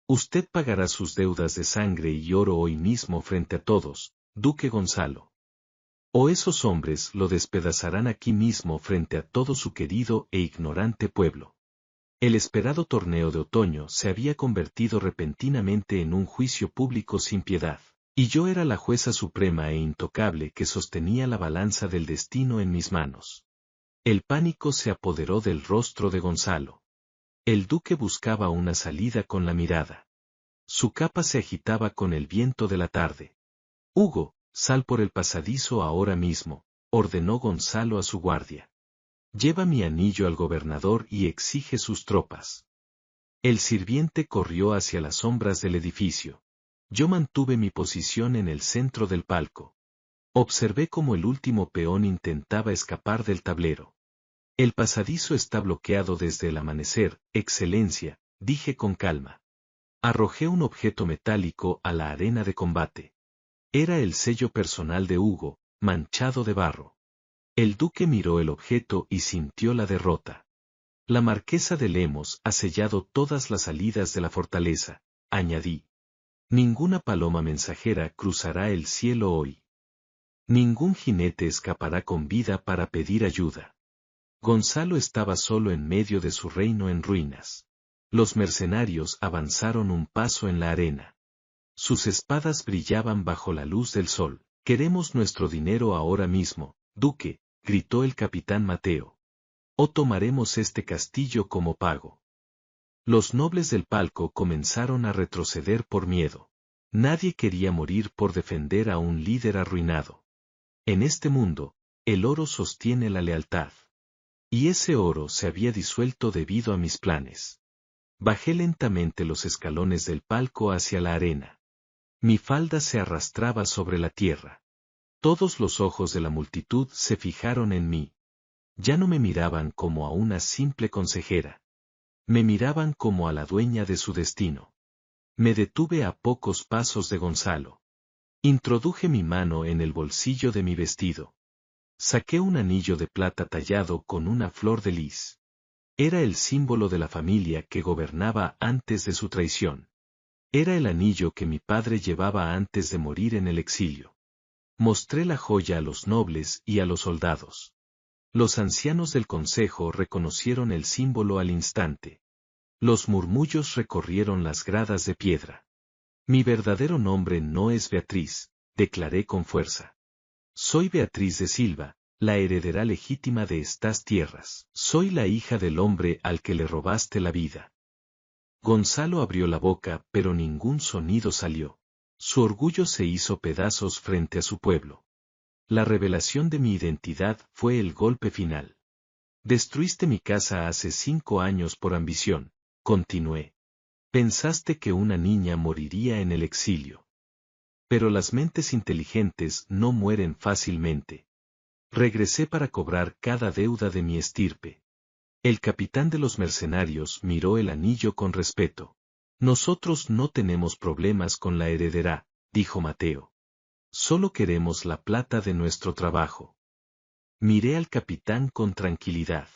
Usted pagará sus deudas de sangre y oro hoy mismo frente a todos, Duque Gonzalo. O esos hombres lo despedazarán aquí mismo frente a todo su querido e ignorante pueblo. El esperado torneo de otoño se había convertido repentinamente en un juicio público sin piedad, y yo era la jueza suprema e intocable que sostenía la balanza del destino en mis manos. El pánico se apoderó del rostro de Gonzalo. El duque buscaba una salida con la mirada. Su capa se agitaba con el viento de la tarde. Hugo, sal por el pasadizo ahora mismo, ordenó Gonzalo a su guardia. Lleva mi anillo al gobernador y exige sus tropas. El sirviente corrió hacia las sombras del edificio. Yo mantuve mi posición en el centro del palco. Observé cómo el último peón intentaba escapar del tablero. El pasadizo está bloqueado desde el amanecer, Excelencia, dije con calma. Arrojé un objeto metálico a la arena de combate. Era el sello personal de Hugo, manchado de barro. El duque miró el objeto y sintió la derrota. La marquesa de Lemos ha sellado todas las salidas de la fortaleza, añadí. Ninguna paloma mensajera cruzará el cielo hoy. Ningún jinete escapará con vida para pedir ayuda. Gonzalo estaba solo en medio de su reino en ruinas. Los mercenarios avanzaron un paso en la arena. Sus espadas brillaban bajo la luz del sol. «Queremos nuestro dinero ahora mismo, duque», gritó el capitán Mateo. «O tomaremos este castillo como pago». Los nobles del palco comenzaron a retroceder por miedo. Nadie quería morir por defender a un líder arruinado. En este mundo, el oro sostiene la lealtad. Y ese oro se había disuelto debido a mis planes. Bajé lentamente los escalones del palco hacia la arena. Mi falda se arrastraba sobre la tierra. Todos los ojos de la multitud se fijaron en mí. Ya no me miraban como a una simple consejera. Me miraban como a la dueña de su destino. Me detuve a pocos pasos de Gonzalo. Introduje mi mano en el bolsillo de mi vestido. Saqué un anillo de plata tallado con una flor de lis. Era el símbolo de la familia que gobernaba antes de su traición. Era el anillo que mi padre llevaba antes de morir en el exilio. Mostré la joya a los nobles y a los soldados. Los ancianos del consejo reconocieron el símbolo al instante. Los murmullos recorrieron las gradas de piedra. Mi verdadero nombre no es Beatriz, declaré con fuerza. Soy Beatriz de Silva, la heredera legítima de estas tierras. Soy la hija del hombre al que le robaste la vida. Gonzalo abrió la boca, pero ningún sonido salió. Su orgullo se hizo pedazos frente a su pueblo. La revelación de mi identidad fue el golpe final. Destruiste mi casa hace 5 años por ambición, continué. Pensaste que una niña moriría en el exilio. Pero las mentes inteligentes no mueren fácilmente. Regresé para cobrar cada deuda de mi estirpe. El capitán de los mercenarios miró el anillo con respeto. Nosotros no tenemos problemas con la heredera, dijo Mateo. Solo queremos la plata de nuestro trabajo. Miré al capitán con tranquilidad.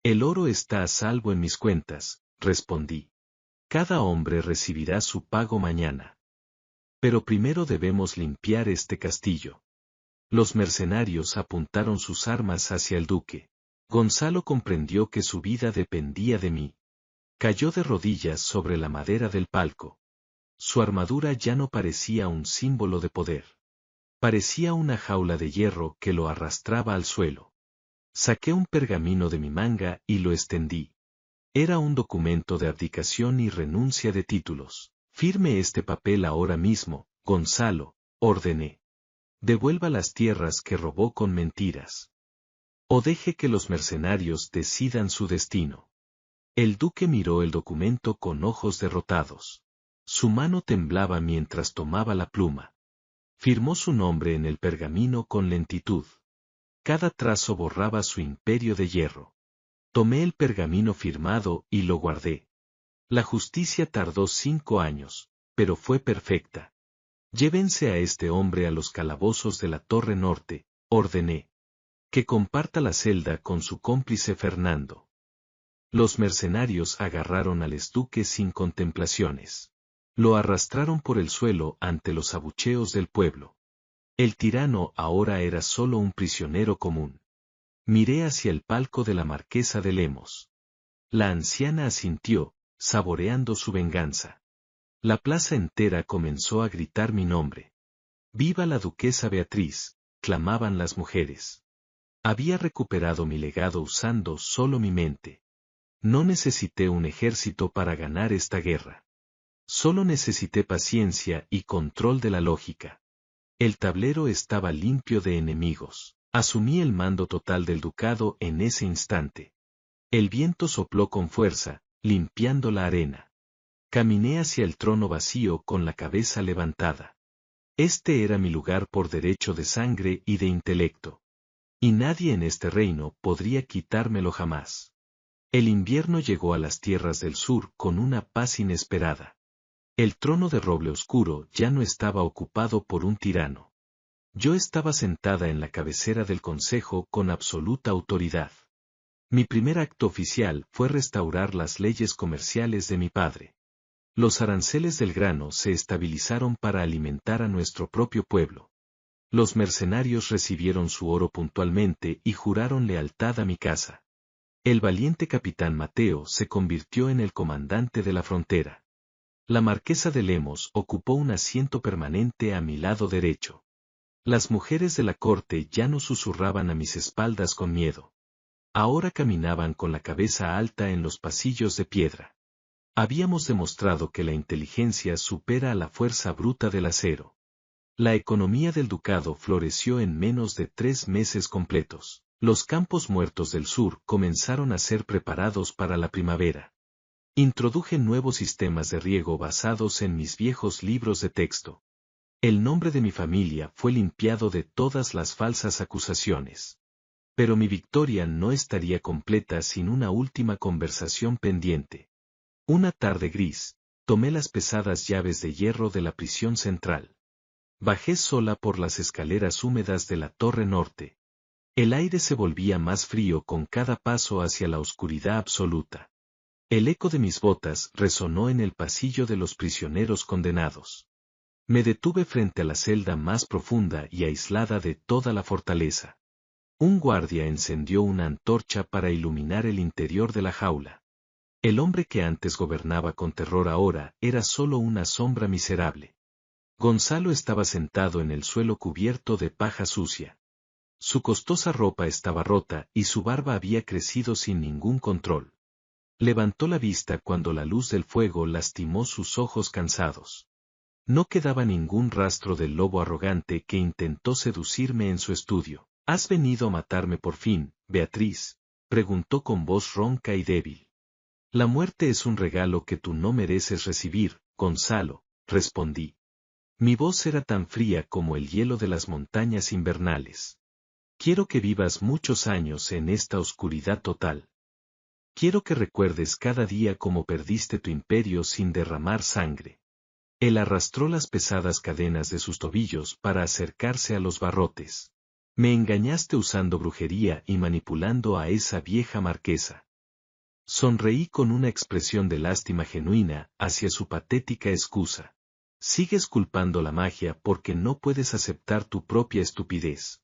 El oro está a salvo en mis cuentas, respondí. Cada hombre recibirá su pago mañana. Pero primero debemos limpiar este castillo. Los mercenarios apuntaron sus armas hacia el duque. Gonzalo comprendió que su vida dependía de mí. Cayó de rodillas sobre la madera del palco. Su armadura ya no parecía un símbolo de poder. Parecía una jaula de hierro que lo arrastraba al suelo. Saqué un pergamino de mi manga y lo extendí. Era un documento de abdicación y renuncia de títulos. Firme este papel ahora mismo, Gonzalo, ordené. Devuelva las tierras que robó con mentiras. O deje que los mercenarios decidan su destino. El duque miró el documento con ojos derrotados. Su mano temblaba mientras tomaba la pluma. Firmó su nombre en el pergamino con lentitud. Cada trazo borraba su imperio de hierro. Tomé el pergamino firmado y lo guardé. La justicia tardó 5 años, pero fue perfecta. Llévense a este hombre a los calabozos de la Torre Norte, ordené. Que comparta la celda con su cómplice Fernando. Los mercenarios agarraron al duque sin contemplaciones. Lo arrastraron por el suelo ante los abucheos del pueblo. El tirano ahora era solo un prisionero común. Miré hacia el palco de la marquesa de Lemos. La anciana asintió, saboreando su venganza. La plaza entera comenzó a gritar mi nombre. ¡Viva la duquesa Beatriz!, clamaban las mujeres. Había recuperado mi legado usando solo mi mente. No necesité un ejército para ganar esta guerra. Solo necesité paciencia y control de la lógica. El tablero estaba limpio de enemigos. Asumí el mando total del ducado en ese instante. El viento sopló con fuerza, limpiando la arena. Caminé hacia el trono vacío con la cabeza levantada. Este era mi lugar por derecho de sangre y de intelecto. Y nadie en este reino podría quitármelo jamás. El invierno llegó a las tierras del sur con una paz inesperada. El trono de roble oscuro ya no estaba ocupado por un tirano. Yo estaba sentada en la cabecera del consejo con absoluta autoridad. Mi primer acto oficial fue restaurar las leyes comerciales de mi padre. Los aranceles del grano se estabilizaron para alimentar a nuestro propio pueblo. Los mercenarios recibieron su oro puntualmente y juraron lealtad a mi casa. El valiente capitán Mateo se convirtió en el comandante de la frontera. La marquesa de Lemos ocupó un asiento permanente a mi lado derecho. Las mujeres de la corte ya no susurraban a mis espaldas con miedo. Ahora caminaban con la cabeza alta en los pasillos de piedra. Habíamos demostrado que la inteligencia supera a la fuerza bruta del acero. La economía del ducado floreció en menos de 3 meses completos. Los campos muertos del sur comenzaron a ser preparados para la primavera. Introduje nuevos sistemas de riego basados en mis viejos libros de texto. El nombre de mi familia fue limpiado de todas las falsas acusaciones. Pero mi victoria no estaría completa sin una última conversación pendiente. Una tarde gris, tomé las pesadas llaves de hierro de la prisión central. Bajé sola por las escaleras húmedas de la torre norte. El aire se volvía más frío con cada paso hacia la oscuridad absoluta. El eco de mis botas resonó en el pasillo de los prisioneros condenados. Me detuve frente a la celda más profunda y aislada de toda la fortaleza. Un guardia encendió una antorcha para iluminar el interior de la jaula. El hombre que antes gobernaba con terror ahora era solo una sombra miserable. Gonzalo estaba sentado en el suelo cubierto de paja sucia. Su costosa ropa estaba rota y su barba había crecido sin ningún control. Levantó la vista cuando la luz del fuego lastimó sus ojos cansados. No quedaba ningún rastro del lobo arrogante que intentó seducirme en su estudio. ¿Has venido a matarme por fin, Beatriz?, preguntó con voz ronca y débil. La muerte es un regalo que tú no mereces recibir, Gonzalo, respondí. Mi voz era tan fría como el hielo de las montañas invernales. Quiero que vivas muchos años en esta oscuridad total. Quiero que recuerdes cada día cómo perdiste tu imperio sin derramar sangre. Él arrastró las pesadas cadenas de sus tobillos para acercarse a los barrotes. Me engañaste usando brujería y manipulando a esa vieja marquesa. Sonreí con una expresión de lástima genuina hacia su patética excusa. Sigues culpando la magia porque no puedes aceptar tu propia estupidez.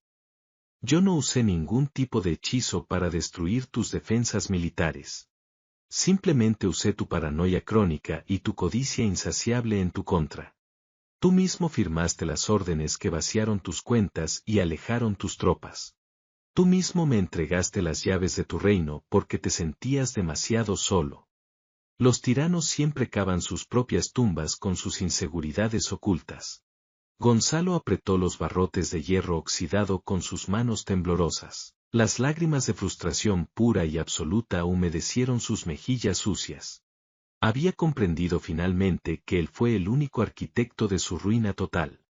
Yo no usé ningún tipo de hechizo para destruir tus defensas militares. Simplemente usé tu paranoia crónica y tu codicia insaciable en tu contra. Tú mismo firmaste las órdenes que vaciaron tus cuentas y alejaron tus tropas. Tú mismo me entregaste las llaves de tu reino porque te sentías demasiado solo. Los tiranos siempre cavan sus propias tumbas con sus inseguridades ocultas. Gonzalo apretó los barrotes de hierro oxidado con sus manos temblorosas. Las lágrimas de frustración pura y absoluta humedecieron sus mejillas sucias. Había comprendido finalmente que él fue el único arquitecto de su ruina total.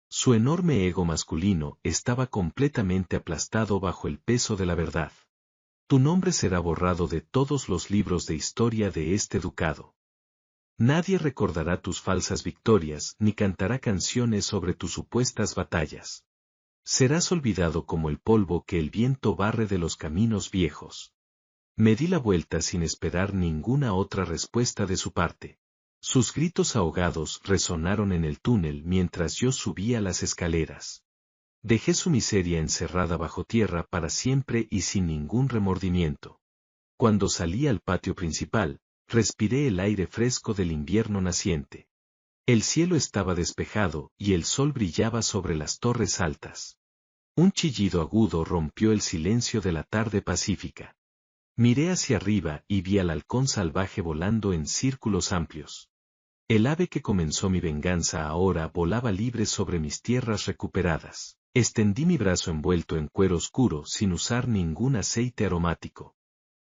Su enorme ego masculino estaba completamente aplastado bajo el peso de la verdad. Tu nombre será borrado de todos los libros de historia de este ducado. Nadie recordará tus falsas victorias ni cantará canciones sobre tus supuestas batallas. Serás olvidado como el polvo que el viento barre de los caminos viejos. Me di la vuelta sin esperar ninguna otra respuesta de su parte. Sus gritos ahogados resonaron en el túnel mientras yo subía las escaleras. Dejé su miseria encerrada bajo tierra para siempre y sin ningún remordimiento. Cuando salí al patio principal, respiré el aire fresco del invierno naciente. El cielo estaba despejado y el sol brillaba sobre las torres altas. Un chillido agudo rompió el silencio de la tarde pacífica. Miré hacia arriba y vi al halcón salvaje volando en círculos amplios. El ave que comenzó mi venganza ahora volaba libre sobre mis tierras recuperadas. Extendí mi brazo envuelto en cuero oscuro sin usar ningún aceite aromático.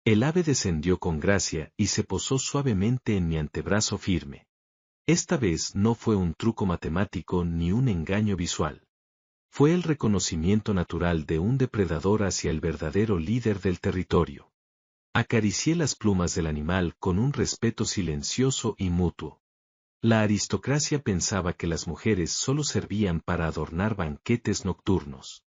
El ave descendió con gracia y se posó suavemente en mi antebrazo firme. Esta vez no fue un truco matemático ni un engaño visual. Fue el reconocimiento natural de un depredador hacia el verdadero líder del territorio. Acaricié las plumas del animal con un respeto silencioso y mutuo. La aristocracia pensaba que las mujeres solo servían para adornar banquetes nocturnos.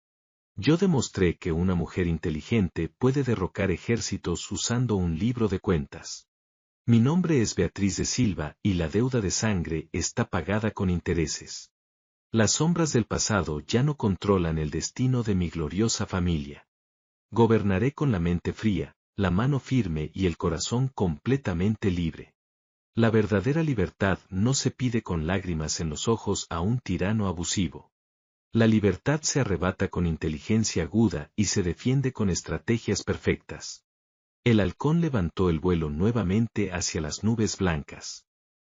Yo demostré que una mujer inteligente puede derrocar ejércitos usando un libro de cuentas. Mi nombre es Beatriz de Silva y la deuda de sangre está pagada con intereses. Las sombras del pasado ya no controlan el destino de mi gloriosa familia. Gobernaré con la mente fría, la mano firme y el corazón completamente libre. La verdadera libertad no se pide con lágrimas en los ojos a un tirano abusivo. La libertad se arrebata con inteligencia aguda y se defiende con estrategias perfectas. El halcón levantó el vuelo nuevamente hacia las nubes blancas.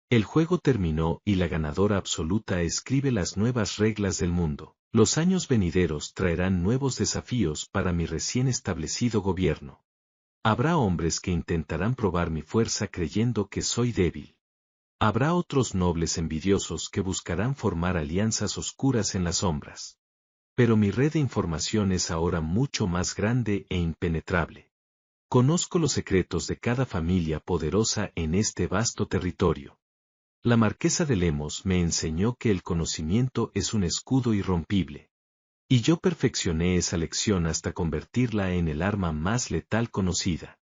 El juego terminó y la ganadora absoluta escribe las nuevas reglas del mundo. Los años venideros traerán nuevos desafíos para mi recién establecido gobierno. Habrá hombres que intentarán probar mi fuerza creyendo que soy débil. Habrá otros nobles envidiosos que buscarán formar alianzas oscuras en las sombras. Pero mi red de información es ahora mucho más grande e impenetrable. Conozco los secretos de cada familia poderosa en este vasto territorio. La marquesa de Lemos me enseñó que el conocimiento es un escudo irrompible. Y yo perfeccioné esa lección hasta convertirla en el arma más letal conocida.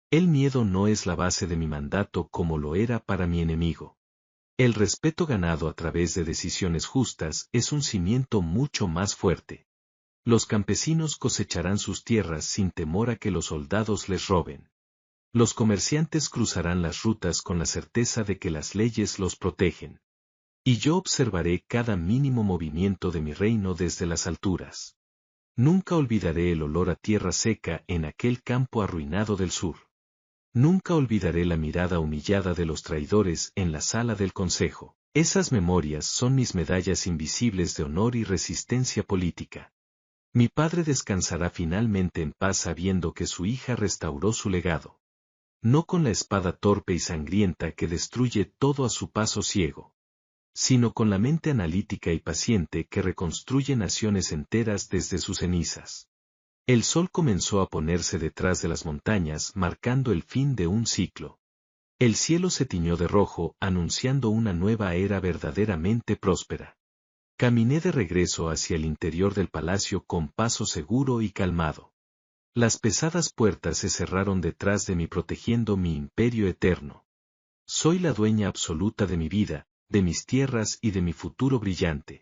El miedo no es la base de mi mandato como lo era para mi enemigo. El respeto ganado a través de decisiones justas es un cimiento mucho más fuerte. Los campesinos cosecharán sus tierras sin temor a que los soldados les roben. Los comerciantes cruzarán las rutas con la certeza de que las leyes los protegen. Y yo observaré cada mínimo movimiento de mi reino desde las alturas. Nunca olvidaré el olor a tierra seca en aquel campo arruinado del sur. Nunca olvidaré la mirada humillada de los traidores en la sala del consejo. Esas memorias son mis medallas invisibles de honor y resistencia política. Mi padre descansará finalmente en paz sabiendo que su hija restauró su legado. No con la espada torpe y sangrienta que destruye todo a su paso ciego, sino con la mente analítica y paciente que reconstruye naciones enteras desde sus cenizas. El sol comenzó a ponerse detrás de las montañas marcando el fin de un ciclo. El cielo se tiñó de rojo anunciando una nueva era verdaderamente próspera. Caminé de regreso hacia el interior del palacio con paso seguro y calmado. Las pesadas puertas se cerraron detrás de mí protegiendo mi imperio eterno. Soy la dueña absoluta de mi vida, de mis tierras y de mi futuro brillante.